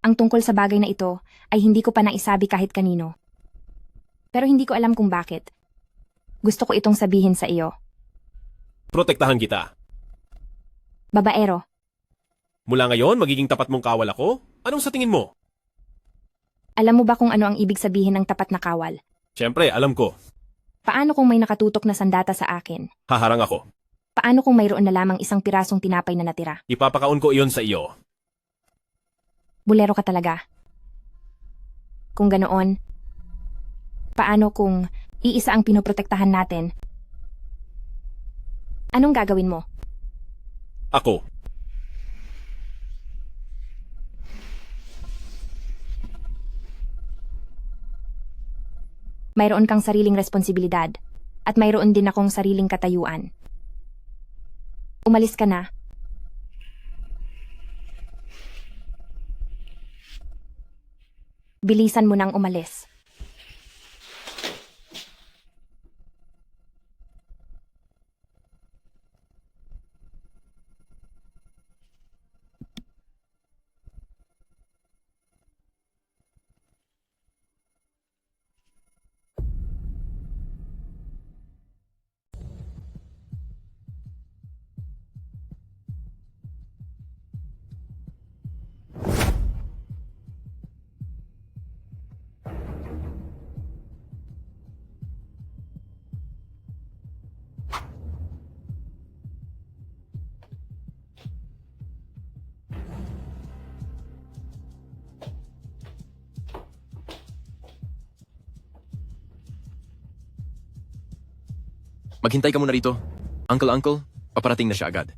Ang tungkol sa bagay na ito ay hindi ko pa naisabi kahit kanino. Pero hindi ko alam kung bakit. Gusto ko itong sabihin sa iyo. Protektahan kita. Babaero, Mula ngayon, magiging tapat mong kawal ako? Anong sa tingin mo? alam mo ba kung ano ang ibig sabihin ng tapat na kawal? Siyempre, alam ko. Paano kung may nakatutok na sandata sa akin? Haharang ako. Paano kung mayroon na lamang isang pirasong tinapay na natira? Ipapakaon ko iyon sa iyo. Bulero ka talaga. Kung ganoon, paano kung iisa ang pinoprotektahan natin? Anong gagawin mo? Ako. Mayroon kang sariling responsibilidad at mayroon din akong sariling katayuan. Umalis ka na. Bilisan mo nang umalis. Maghintay ka muna rito. Uncle, paparating na siya agad.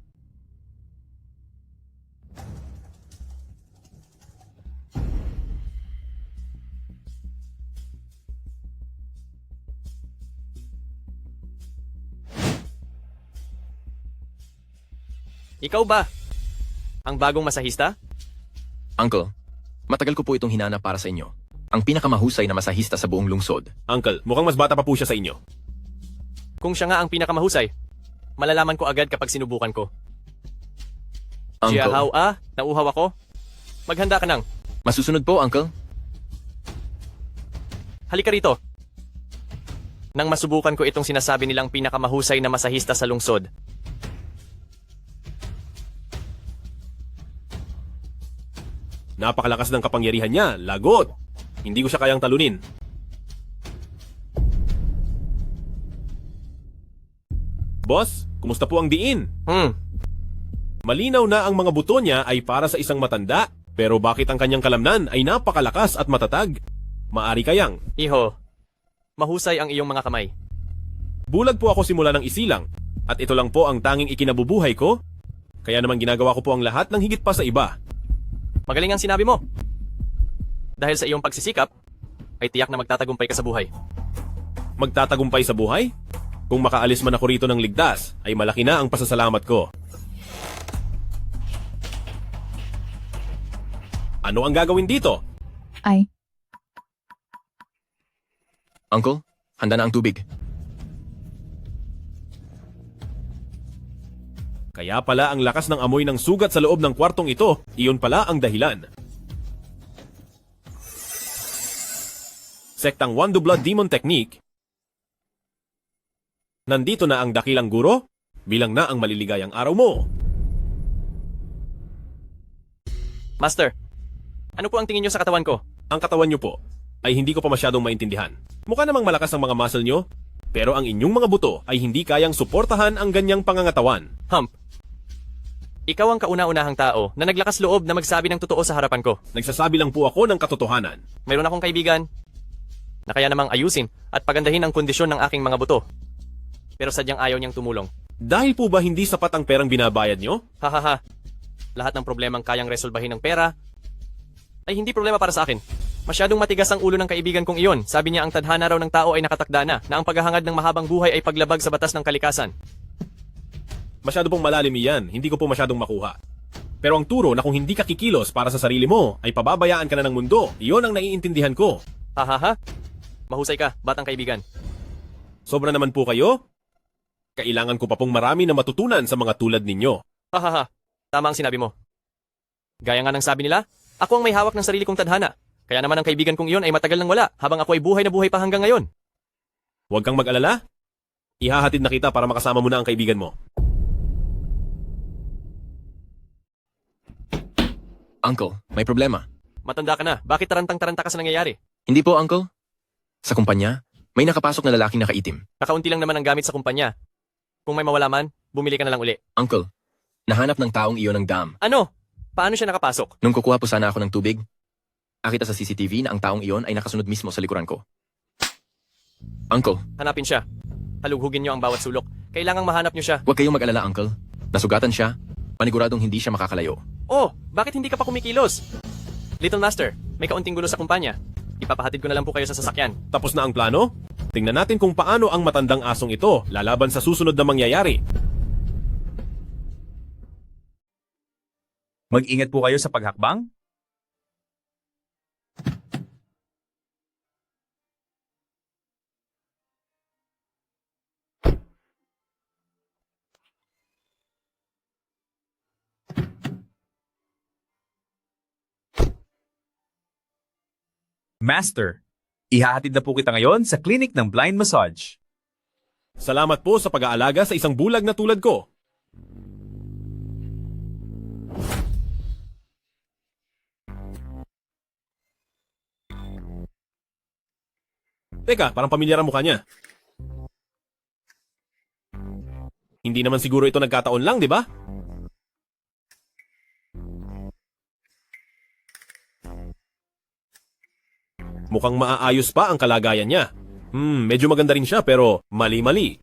Ikaw ba? Ang bagong masahista? Uncle, matagal ko po itong hinanap para sa inyo. Ang pinakamahusay na masahista sa buong lungsod. Uncle, mukhang mas bata pa po siya sa inyo. Kung siya nga ang pinakamahusay, malalaman ko agad kapag sinubukan ko. Jiahaw nauhaw ako? Maghanda ka nang. Masusunod po, Uncle. Halika rito. Nang masubukan ko itong sinasabi nilang pinakamahusay na masahista sa lungsod. Napakalakas ng kapangyarihan niya. Lagot! Hindi ko siya kayang talunin. Boss, kumusta po ang diin? Malinaw na ang mga buto niya ay para sa isang matanda, pero bakit ang kanyang kalamnan ay napakalakas at matatag? Maari kayang. Iho, mahusay ang iyong mga kamay. Bulag po ako simula ng isilang, at ito lang po ang tanging ikinabubuhay ko. Kaya naman ginagawa ko po ang lahat ng higit pa sa iba. Magaling ang sinabi mo. Dahil sa iyong pagsisikap, ay tiyak na magtatagumpay ka sa buhay. Magtatagumpay sa buhay? Kung makaalis man ako rito ng ligtas, ay malaki na ang pasasalamat ko. Ano ang gagawin dito? Uncle, handa na ang tubig. Kaya pala ang lakas ng amoy ng sugat sa loob ng kwartong ito, iyon pala ang dahilan. Sektang Wandu Blood Demon Technique. Nandito na ang dakilang guro, bilang na ang maliligayang araw mo. Master, ano po ang tingin niyo sa katawan ko? Ang katawan niyo po ay hindi ko pa masyadong maintindihan. Mukha namang malakas ang mga muscle niyo, pero ang inyong mga buto ay hindi kayang suportahan ang ganyang pangangatawan. Hump, ikaw ang kauna-unahang tao na naglakas loob na magsabi ng totoo sa harapan ko. Nagsasabi lang po ako ng katotohanan. Mayroon akong kaibigan na kaya namang ayusin at pagandahin ang kondisyon ng aking mga buto. Pero sadyang ayaw niyang tumulong. Dahil po ba hindi sapat ang perang binabayad niyo? Hahaha. Lahat ng problemang kayang resolbahin ng pera ay hindi problema para sa akin. Masyadong matigas ang ulo ng kaibigan kong iyon. Sabi niya ang tadhana raw ng tao ay nakatakda na ang paghahangad ng mahabang buhay ay paglabag sa batas ng kalikasan. Masyado pong malalim iyan, hindi ko po masyadong makuha. Pero ang turo na kung hindi ka kikilos para sa sarili mo, ay pababayaan ka na ng mundo, iyon ang naiintindihan ko. Hahaha. Mahusay ka, batang kaibigan. Sobra naman po kayo? Kailangan ko pa pong marami na matutunan sa mga tulad ninyo. Hahaha. Tama ang sinabi mo. Gaya nga ng sabi nila, ako ang may hawak ng sarili kong tadhana. Kaya naman ang kaibigan kong iyon ay matagal nang wala habang ako ay buhay na buhay pa hanggang ngayon. Huwag kang mag-alala. Ihahatid na kita para makasama mo na ang kaibigan mo. Uncle, may problema. Matanda ka na, bakit tarantang-taranta ka sa nangyayari? Hindi po, Uncle. Sa kumpanya, may nakapasok na lalaking nakaitim. Kakaunti lang naman ang gamit sa kumpanya. Kung may mawala man, bumili ka na lang uli. Uncle, nahanap ng taong iyon ng dam. Ano? Paano siya nakapasok? Nung kukuha po sana ako ng tubig, nakita sa CCTV na ang taong iyon ay nakasunod mismo sa likuran ko. Uncle, Hanapin siya. Halughugin niyo ang bawat sulok. Kailangang mahanap niyo siya. huwag kayong mag-alala, Uncle. Nasugatan siya, paniguradong hindi siya makakalayo. Oh, bakit hindi ka pa kumikilos? Little Master, may kaunting gulo sa kumpanya. Ipapahatid ko na lang po kayo sa sasakyan. Tapos na ang plano? Tingnan natin kung paano ang matandang asong ito lalaban sa susunod na mangyayari. Mag-ingat po kayo sa paghakbang. Master, ihahatid na po kita ngayon sa clinic ng blind massage. Salamat po sa pag-aalaga sa isang bulag na tulad ko. Teka, parang pamilyar ang mukha niya. Hindi naman siguro ito nagkataon lang, di ba? Mukhang maaayos pa ang kalagayan niya. Medyo maganda rin siya pero mali-mali.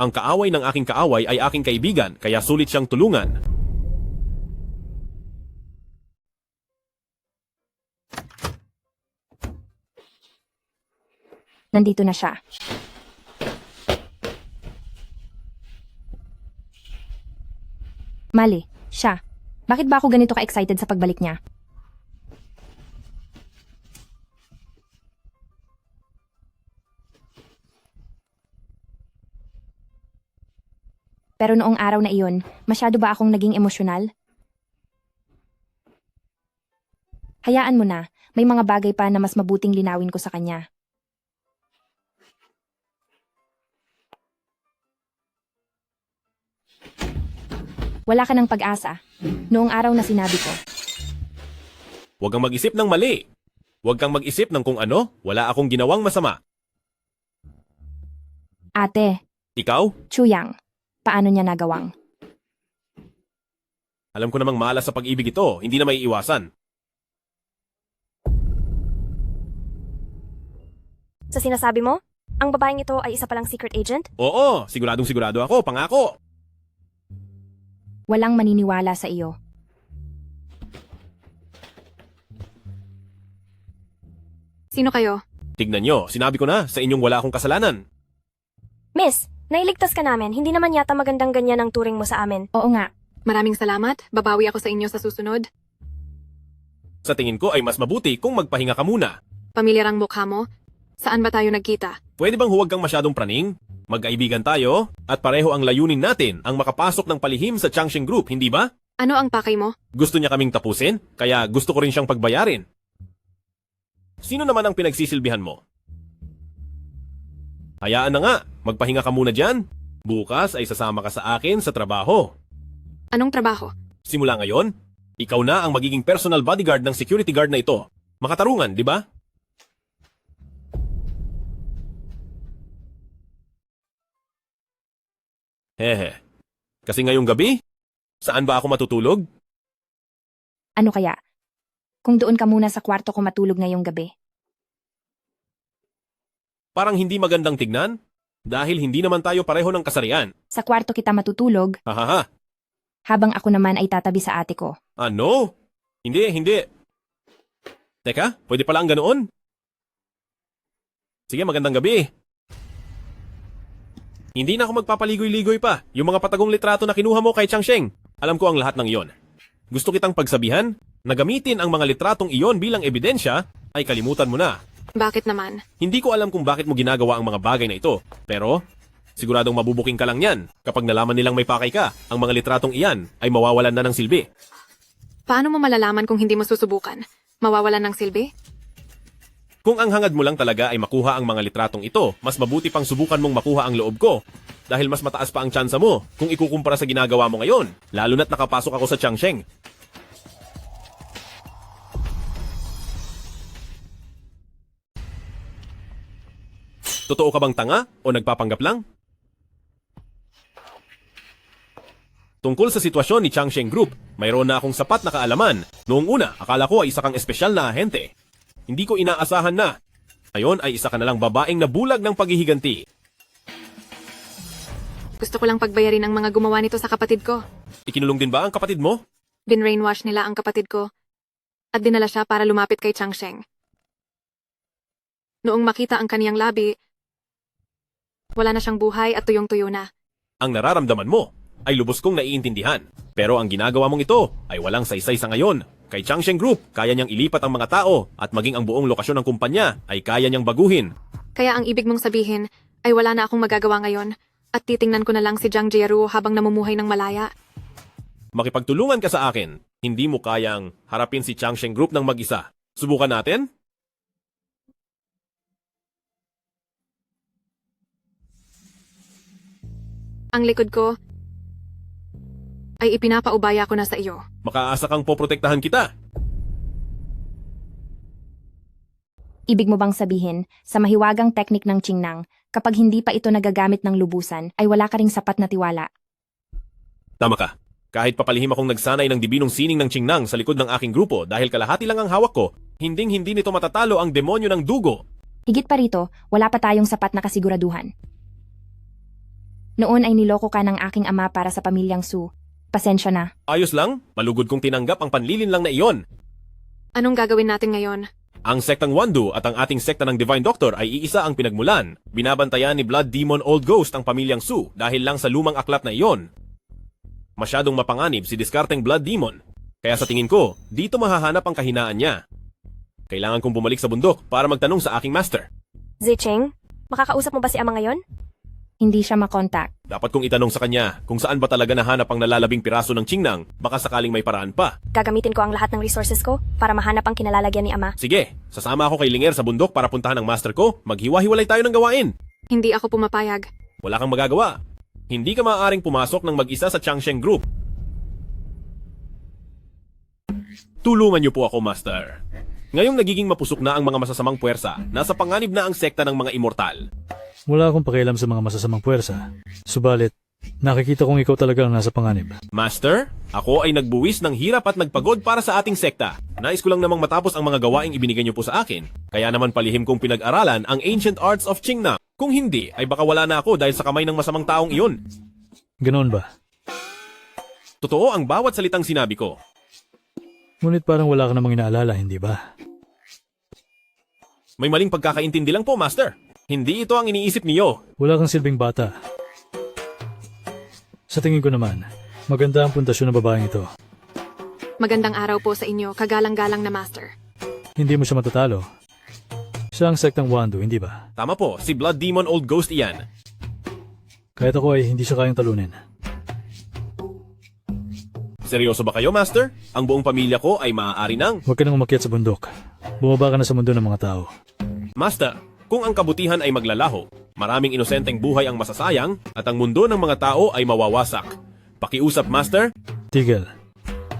Ang kaaway ng aking kaaway ay aking kaibigan kaya sulit siyang tulungan. Nandito na siya. Mali, siya. Bakit ba ako ganito ka-excited sa pagbalik niya? Pero noong araw na iyon, masyado ba akong naging emosyonal? Hayaan mo na, may mga bagay pa na mas mabuting linawin ko sa kanya. Wala ka ng pag-asa. Noong araw na sinabi ko. Huwag kang mag-isip ng mali. Huwag kang mag-isip ng kung ano, wala akong ginawang masama. Ate, Ikaw? Chuyang, paano niya nagawang? Alam ko namang malas sa pag-ibig ito, hindi na maiiwasan. Sa sinasabi mo, ang babaeng ito ay isa palang secret agent? Oo, siguradong sigurado ako, pangako. Walang maniniwala sa iyo. Sino kayo? Tignan nyo, sinabi ko na, sa inyong wala akong kasalanan. Miss, nailigtas ka namin. Hindi naman yata magandang ganyan ang turing mo sa amin. Oo nga. Maraming salamat. Babawi ako sa inyo sa susunod. Sa tingin ko ay mas mabuti kung magpahinga ka muna. Pamilyar ang mukha mo. Saan ba tayo nagkita? Pwede bang huwag kang masyadong praning? Magkaibigan tayo, at pareho ang layunin natin ang makapasok ng palihim sa Changsheng Group, hindi ba? Ano ang pakay mo? Gusto niya kaming tapusin, kaya gusto ko rin siyang pagbayarin. Sino naman ang pinagsisilbihan mo? Hayaan na nga, magpahinga ka muna dyan. Bukas ay sasama ka sa akin sa trabaho. Anong trabaho? Simula ngayon, ikaw na ang magiging personal bodyguard ng security guard na ito. Makatarungan, di ba? Hehe. Kasi ngayong gabi, saan ba ako matutulog? Ano kaya? Kung doon ka muna sa kwarto ko matulog ngayong gabi. Parang hindi magandang tignan? Dahil hindi naman tayo pareho ng kasarian. Sa kwarto kita matutulog, Hahaha. habang ako naman ay tatabi sa ate ko. Ano? Hindi. Teka, pwede pala ang ganoon? Sige, magandang gabi. Hindi na ako magpapaligoy-ligoy pa. Yung mga patagong litrato na kinuha mo kay Changsheng, alam ko ang lahat ng iyon. Gusto kitang pagsabihan na gamitin ang mga litratong iyon bilang ebidensya ay kalimutan mo na. Bakit naman? Hindi ko alam kung bakit mo ginagawa ang mga bagay na ito, pero siguradong mabubuking ka lang yan. Kapag nalaman nilang may pakay ka, ang mga litratong iyan ay mawawalan na ng silbi. Paano mo malalaman kung hindi mo susubukan? Mawawalan ng silbi? Kung ang hangad mo lang talaga ay makuha ang mga litratong ito, mas mabuti pang subukan mong makuha ang loob ko. Dahil mas mataas pa ang tsansa mo kung ikukumpara sa ginagawa mo ngayon, lalo na't nakapasok ako sa Changsheng. Totoo ka bang tanga o nagpapanggap lang? Tungkol sa sitwasyon ni Changsheng Group, mayroon na akong sapat na kaalaman. Noong una, akala ko ay isa kang espesyal na ahente. Hindi ko inaasahan na. Ngayon ay isa ka nalang babaeng nabulag ng paghihiganti. Gusto ko lang pagbayarin ang mga gumawa nito sa kapatid ko. Ikinulong din ba ang kapatid mo? Binrainwash nila ang kapatid ko at dinala siya para lumapit kay Changsheng. Noong makita ang kaniyang labi, wala na siyang buhay at tuyong-tuyo na. Ang nararamdaman mo ay lubos kong naiintindihan. Pero ang ginagawa mong ito ay walang saysay sa ngayon. Kay Changsheng Group, kaya niyang ilipat ang mga tao at maging ang buong lokasyon ng kumpanya ay kaya niyang baguhin. Kaya ang ibig mong sabihin ay wala na akong magagawa ngayon at titingnan ko na lang si Jiang Jieru habang namumuhay ng malaya. Makipagtulungan ka sa akin. Hindi mo kayang harapin si Changsheng Group ng mag-isa. Subukan natin? Ang likod ko ay ipinapaubaya ko na sa iyo. Makaasa kang poprotektahan kita. Ibig mo bang sabihin, sa mahiwagang teknik ng Qingnang, kapag hindi pa ito nagagamit ng lubusan, ay wala ka ring sapat na tiwala? Tama ka. Kahit papalihim akong nagsanay ng dibinong sining ng Qingnang sa likod ng aking grupo dahil kalahati lang ang hawak ko, hinding-hindi nito matatalo ang demonyo ng dugo. Higit pa rito, wala pa tayong sapat na kasiguraduhan. Noon ay niloko ka ng aking ama para sa pamilyang Su. Pasensya na. Ayos lang, malugod kong tinanggap ang panlilin lang na iyon. Anong gagawin natin ngayon? Ang sektang Wandu at ang ating sekta ng Divine Doctor ay iisa ang pinagmulan. Binabantayan ni Blood Demon Old Ghost ang pamilyang Su dahil lang sa lumang aklat na iyon. Masyadong mapanganib si diskarteng Blood Demon. Kaya sa tingin ko, dito mahahanap ang kahinaan niya. Kailangan kong bumalik sa bundok para magtanong sa aking master. Zicheng, makakausap mo ba si Ama ngayon? Hindi siya makontak. Dapat kong itanong sa kanya kung saan ba talaga nahanap ang nalalabing piraso ng Qingnang, baka sakaling may paraan pa. Gagamitin ko ang lahat ng resources ko para mahanap ang kinalalagyan ni Ama. Sige, sasama ako kay Linger sa bundok para puntahan ang master ko, maghiwa-hiwalay tayo ng gawain. Hindi ako pumapayag. Wala kang magagawa. Hindi ka maaaring pumasok ng mag-isa sa Changsheng Group. Tulungan niyo po ako, master. Ngayong nagiging mapusok na ang mga masasamang puwersa, nasa panganib na ang sekta ng mga immortal. Wala akong pakialam sa mga masasamang puwersa. Subalit, nakikita kong ikaw talaga ang nasa panganib. Master, ako ay nagbuwis ng hirap at nagpagod para sa ating sekta. Nais ko lang namang matapos ang mga gawaing ibinigay niyo po sa akin. Kaya naman palihim kong pinag-aralan ang Ancient Arts of Qingnang. Kung hindi, ay baka wala na ako dahil sa kamay ng masamang taong iyon. Ganoon ba? Totoo ang bawat salitang sinabi ko. Ngunit parang wala ka namang inaalala, hindi ba? May maling pagkakaintindi lang po, Master. Hindi ito ang iniisip niyo. Wala kang silbing bata. Sa tingin ko naman, maganda ang puntasyon ng babaeng ito. Magandang araw po sa inyo, kagalang-galang na master. Hindi mo siya matatalo. Siya ang sektang Wandu, hindi ba? Tama po, si Blood Demon Old Ghost iyan. Kahit ako ay hindi siya kayang talunin. Seryoso ba kayo, Master? Ang buong pamilya ko ay maaari nang... Huwag ka nang umakyat sa bundok. Bumaba ka na sa mundo ng mga tao. Master, kung ang kabutihan ay maglalaho, maraming inosenteng buhay ang masasayang at ang mundo ng mga tao ay mawawasak. Pakiusap, Master? Tigil.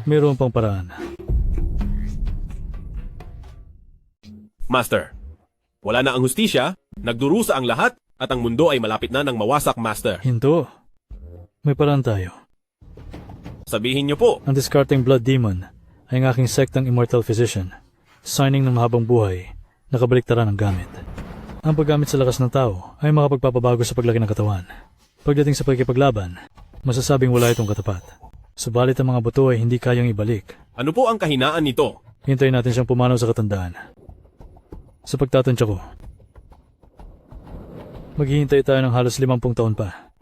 Mayroon pang paraan. Master, wala na ang hustisya, nagdurusa ang lahat, at ang mundo ay malapit na ng mawasak, Master. Hinto. May paraan tayo. Sabihin niyo po. Ang discarding Blood Demon ay ang aking sektang Immortal Physician. Signing ng mahabang buhay, nakabaliktaran ang gamit. Ang paggamit sa lakas ng tao ay makapagpapabago sa paglaki ng katawan. Pagdating sa pagkipaglaban, masasabing wala itong katapat. Subalit ang mga buto ay hindi kayang ibalik. Ano po ang kahinaan nito? Hintayin natin siyang pumanaw sa katandaan. Sa pagtatansya ko, maghihintay tayo ng halos 50 taon pa.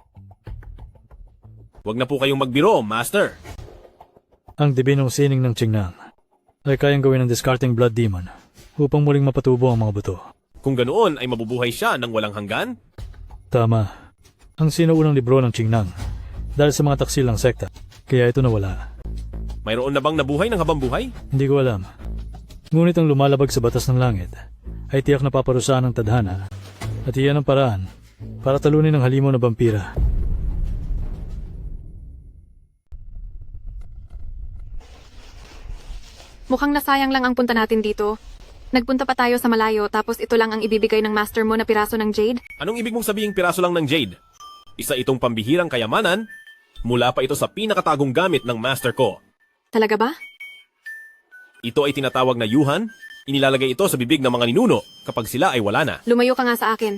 Huwag na po kayong magbiro, Master. Ang dibinong sining ng Qingnang ay kayang gawin ng discarding blood demon upang muling mapatubo ang mga buto. Kung ganoon ay mabubuhay siya ng walang hanggan? Tama. Ang sinuunang libro ng Qingnang dahil sa mga taksil ng sekta, kaya ito nawala. Mayroon na bang nabuhay ng habang buhay? Hindi ko alam. Ngunit ang lumalabag sa batas ng langit ay tiyak na paparusahan ng tadhana at iyan ang paraan para talunin ang halimaw na vampira. Mukhang nasayang lang ang punta natin dito. Nagpunta pa tayo sa malayo tapos ito lang ang ibibigay ng master mo na piraso ng jade? Anong ibig mong sabihing piraso lang ng jade? Isa itong pambihirang kayamanan, mula pa ito sa pinakatagong gamit ng master ko. Talaga ba? Ito ay tinatawag na yuhan, inilalagay ito sa bibig ng mga ninuno kapag sila ay wala na. Lumayo ka nga sa akin.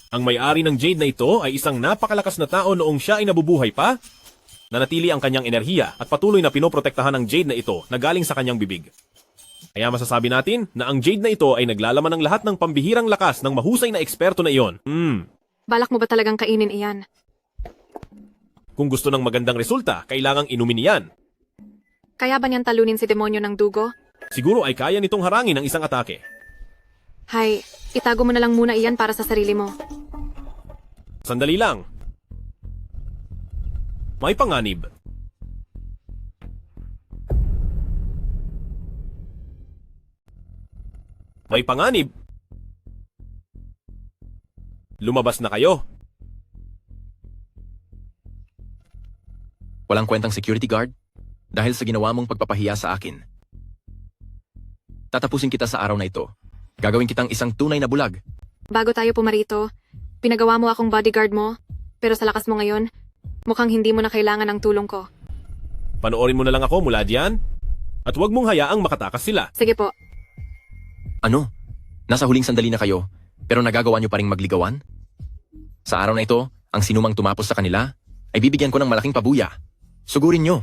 Ang may-ari ng jade na ito ay isang napakalakas na tao noong siya ay nabubuhay pa. Nanatili ang kanyang enerhiya at patuloy na pinoprotektahan ng jade na ito na galing sa kanyang bibig. Kaya masasabi natin na ang jade na ito ay naglalaman ng lahat ng pambihirang lakas ng mahusay na eksperto na iyon. Balak mo ba talagang kainin iyan? Kung gusto ng magandang resulta, kailangang inumin iyan. Kaya ba niyan talunin si demonyo ng dugo? Siguro ay kaya nitong harangin ang isang atake. Hay, itago mo na lang muna iyan para sa sarili mo. Sandali lang. May panganib. May panganib. Lumabas na kayo. Walang kwentang security guard dahil sa ginawa mong pagpapahiya sa akin. Tatapusin kita sa araw na ito. Gagawin kitang isang tunay na bulag. Bago tayo pumarito, pinagawa mo akong bodyguard mo, pero sa lakas mo ngayon, mukhang hindi mo na kailangan ng tulong ko. Panoorin mo na lang ako mula diyan at huwag mong hayaang makatakas sila. Sige po. Ano? Nasa huling sandali na kayo, pero nagagawa niyo pa ring magligawan? Sa araw na ito, ang sinumang tumapos sa kanila, ay bibigyan ko ng malaking pabuya. Sugurin niyo.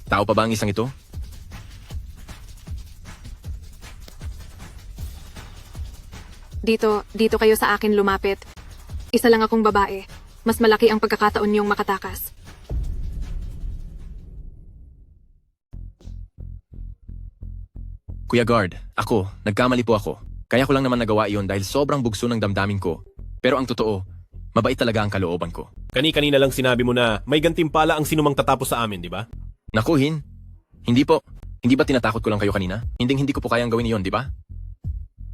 Tao pa ba ang isang ito? Dito kayo sa akin lumapit. Isa lang akong babae. Mas malaki ang pagkakataon niyong makatakas. Kuya Guard, nagkamali po ako. Kaya ko lang naman nagawa iyon dahil sobrang bugso ng damdamin ko. Pero ang totoo, mabait talaga ang kalooban ko. Kani-kanina lang sinabi mo na may gantimpala ang sinumang tatapos sa amin, di ba? Naku, hindi po. Hindi ba tinatakot ko lang kayo kanina? Hindi ko po kayang gawin iyon, di ba?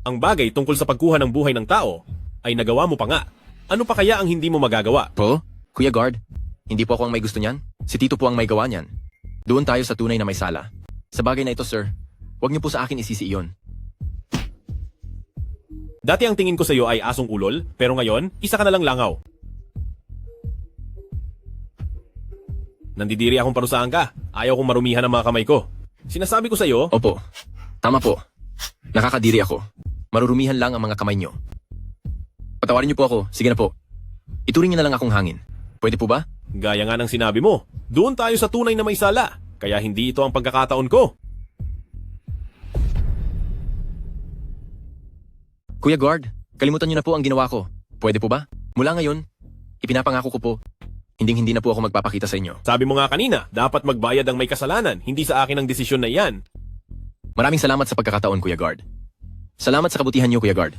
Ang bagay tungkol sa pagkuha ng buhay ng tao ay nagawa mo pa nga. Ano pa kaya ang hindi mo magagawa? Po? Kuya Guard, hindi po ako ang may gusto niyan. Si Tito po ang may gawa niyan. Doon tayo sa tunay na may sala. Sa bagay na ito, sir, huwag niyo po sa akin isisi iyon. Dati ang tingin ko sa iyo ay asong ulol, pero ngayon, isa ka na lang langaw. Nandidiri akong parusahan ka. Ayaw kong marumihan ang mga kamay ko. Sinasabi ko sa iyo... Opo, tama po. Nakakadiri ako. Marurumihan lang ang mga kamay niyo. Patawarin niyo po ako. Sige na po. Ituring niyo na lang akong hangin. Pwede po ba? Gaya nga ng sinabi mo, doon tayo sa tunay na may sala. Kaya hindi ito ang pagkakataon ko. Kuya Guard, kalimutan niyo na po ang ginawa ko. Pwede po ba? Mula ngayon, ipinapangako ko po, hindi na po ako magpapakita sa inyo. Sabi mo nga kanina, dapat magbayad ang may kasalanan. Hindi sa akin ang desisyon na iyan. Maraming salamat sa pagkakataon, Kuya Guard. Salamat sa kabutihan niyo, Kuya Guard.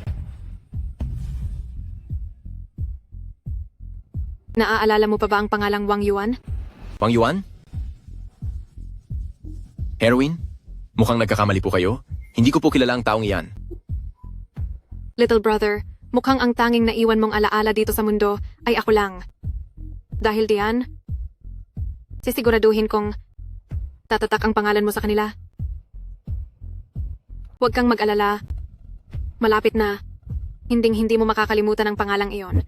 Naaalala mo pa ba ang pangalang Wang Yuan? Wang Yuan? Heroin? Mukhang nagkakamali po kayo. Hindi ko po kilala ang taong iyan. Little brother, mukhang ang tanging naiwan mong alaala dito sa mundo ay ako lang. Dahil diyan, sisiguraduhin kong tatatak ang pangalan mo sa kanila. Huwag kang mag-alala. Malapit na. Hinding-hindi mo makakalimutan ang pangalang iyon.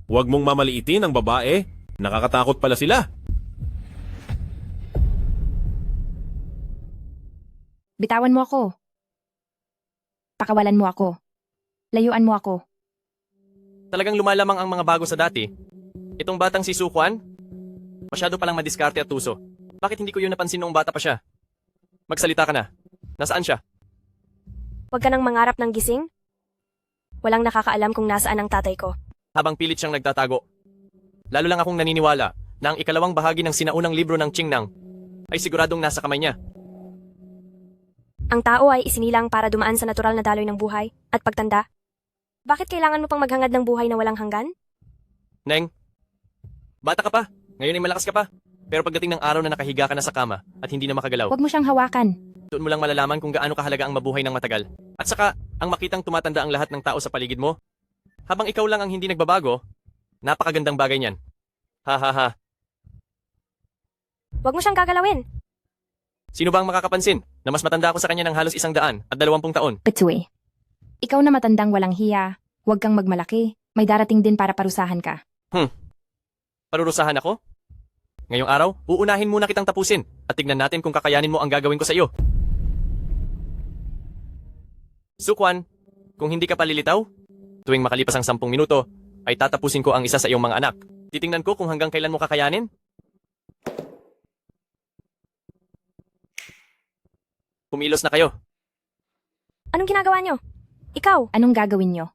Huwag mong mamaliitin ang babae. Nakakatakot pala sila. Bitawan mo ako. Pakawalan mo ako. Layuan mo ako. Talagang lumalamang ang mga bago sa dati. Itong batang si Sukuan, masyado palang madiskarte at tuso. Bakit hindi ko yun napansin noong bata pa siya? Magsalita ka na. Nasaan siya? Huwag ka nang mangarap ng gising. Walang nakakaalam kung nasaan ang tatay ko. Habang pilit siyang nagtatago. Lalo lang akong naniniwala na ang ikalawang bahagi ng sinaunang libro ng Qingnang ay siguradong nasa kamay niya. Ang tao ay isinilang para dumaan sa natural na daloy ng buhay at pagtanda. Bakit kailangan mo pang maghangad ng buhay na walang hanggan? Neng, bata ka pa. Ngayon ay malakas ka pa. Pero pagdating ng araw na nakahiga ka na sa kama at hindi na makagalaw, Huwag mo siyang hawakan. doon mo lang malalaman kung gaano kahalaga ang mabuhay ng matagal. At saka, ang makitang tumatanda ang lahat ng tao sa paligid mo. Habang ikaw lang ang hindi nagbabago, napakagandang bagay niyan. Ha ha ha. Huwag mo siyang gagalawin. Sino ba ang makakapansin na mas matanda ako sa kanya ng halos 120 taon? Pitsui. Ikaw na matandang walang hiya. Huwag kang magmalaki. May darating din para parusahan ka. Parurusahan ako? Ngayong araw, uunahin muna kitang tapusin at tignan natin kung kakayanin mo ang gagawin ko sa iyo. Sukwan, kung hindi ka palilitaw, tuwing makalipas ang 10 minuto, ay tatapusin ko ang isa sa iyong mga anak. Titingnan ko kung hanggang kailan mo kakayanin. Kumilos na kayo. Anong ginagawa niyo? Ikaw, Anong gagawin niyo?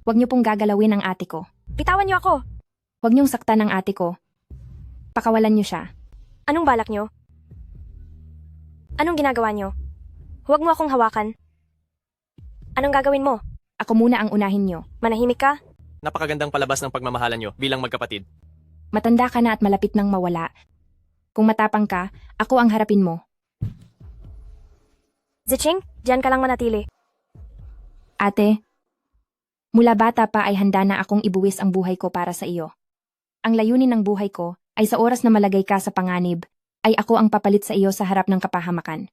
Huwag niyo pong gagalawin ang ate ko. bitawan niyo ako. Huwag niyong saktan ang ate ko. Pakawalan niyo siya. Anong balak niyo? Anong ginagawa niyo? Huwag mo akong hawakan. Anong gagawin mo? Ako muna ang unahin niyo. Manahimik ka? Napakagandang palabas ng pagmamahalan nyo bilang magkapatid. Matanda ka na at malapit nang mawala. Kung matapang ka, ako ang harapin mo. Ziching, diyan ka lang manatili. Ate, mula bata pa ay handa na akong ibuwis ang buhay ko para sa iyo. Ang layunin ng buhay ko ay sa oras na malagay ka sa panganib, ay ako ang papalit sa iyo sa harap ng kapahamakan.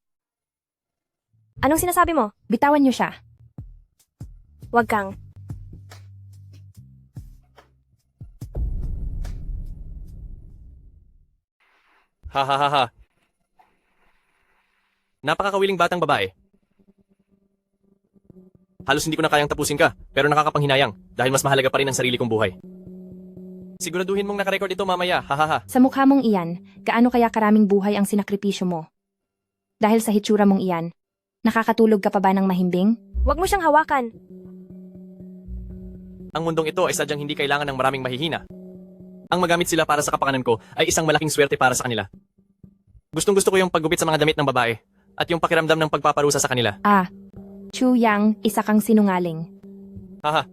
Anong sinasabi mo? Bitawan niyo siya. Huwag kang. Ha ha ha ha. Napakakawiling batang babae. Halos hindi ko na kayang tapusin ka, pero nakakapanghinayang dahil mas mahalaga pa rin ang sarili kong buhay. Siguraduhin mong nakarecord ito mamaya, ha ha ha. Sa mukha mong iyan, gaano kaya karaming buhay ang sinakripisyo mo? Dahil sa hitsura mong iyan, nakakatulog ka pa ba ng mahimbing? Huwag mo siyang hawakan. Ang mundong ito ay sadyang hindi kailangan ng maraming mahihina. Ang magamit sila para sa kapakanan ko ay isang malaking swerte para sa kanila. Gustong-gusto ko yung paggupit sa mga damit ng babae at yung pakiramdam ng pagpaparusa sa kanila. Chu Yang, isa kang sinungaling. Haha.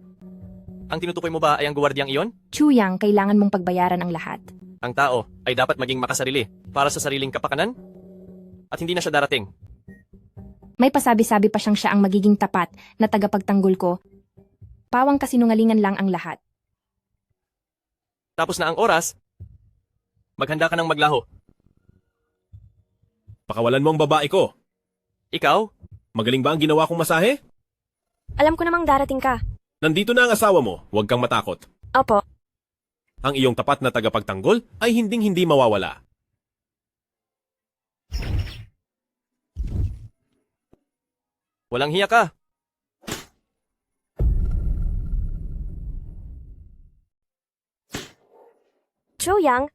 Ang tinutukoy mo ba ay ang guwardyang iyon? Chu Yang, kailangan mong pagbayaran ang lahat. Ang tao ay dapat maging makasarili para sa sariling kapakanan? At hindi na siya darating. May pasabi-sabi pa siyang siya ang magiging tapat na tagapagtanggol ko. Pawang kasinungalingan lang ang lahat. Tapos na ang oras, maghanda ka ng maglaho. Pakawalan mo ang babae ko. Ikaw? Magaling ba ang ginawa kong masahe? Alam ko namang darating ka. Nandito na ang asawa mo, huwag kang matakot. Opo. Ang iyong tapat na tagapagtanggol ay hinding-hindi mawawala. Walang hiya ka. Chuyang?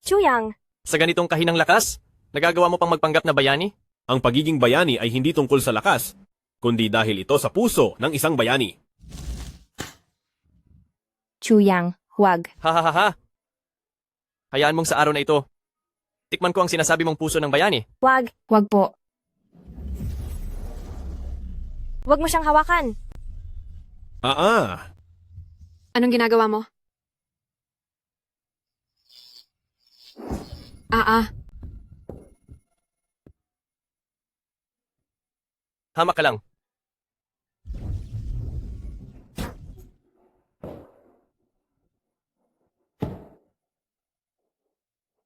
Chuyang? Sa ganitong kahinang lakas, nagagawa mo pang magpanggap na bayani? Ang pagiging bayani ay hindi tungkol sa lakas, kundi dahil ito sa puso ng isang bayani. Chu Yang, huwag. Ha ha ha ha. Hayaan mong sa araw na ito, tikman ko ang sinasabi mong puso ng bayani. Wag. Huwag po. Huwag mo siyang hawakan. Anong ginagawa mo? Hamak ka lang.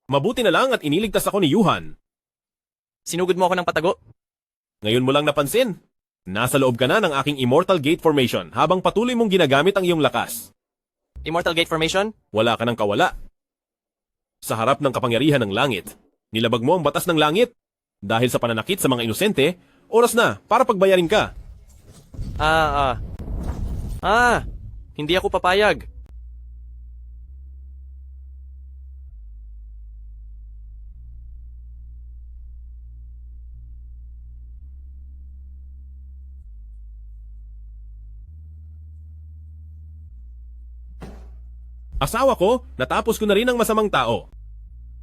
Mabuti na lang at iniligtas ako ni Yuhan. Sinugod mo ako ng patago. Ngayon mo lang napansin. Nasa loob ka na ng aking Immortal Gate Formation habang patuloy mong ginagamit ang iyong lakas. Immortal Gate Formation? Wala ka ng kawala. Sa harap ng kapangyarihan ng langit, nilabag mo ang batas ng langit. Dahil sa pananakit sa mga inosente, oras na para pagbayarin ka. Hindi ako papayag. Asawa ko, natapos ko na rin ang masamang tao.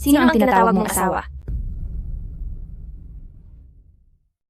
Sino ang tinatawag mong asawa?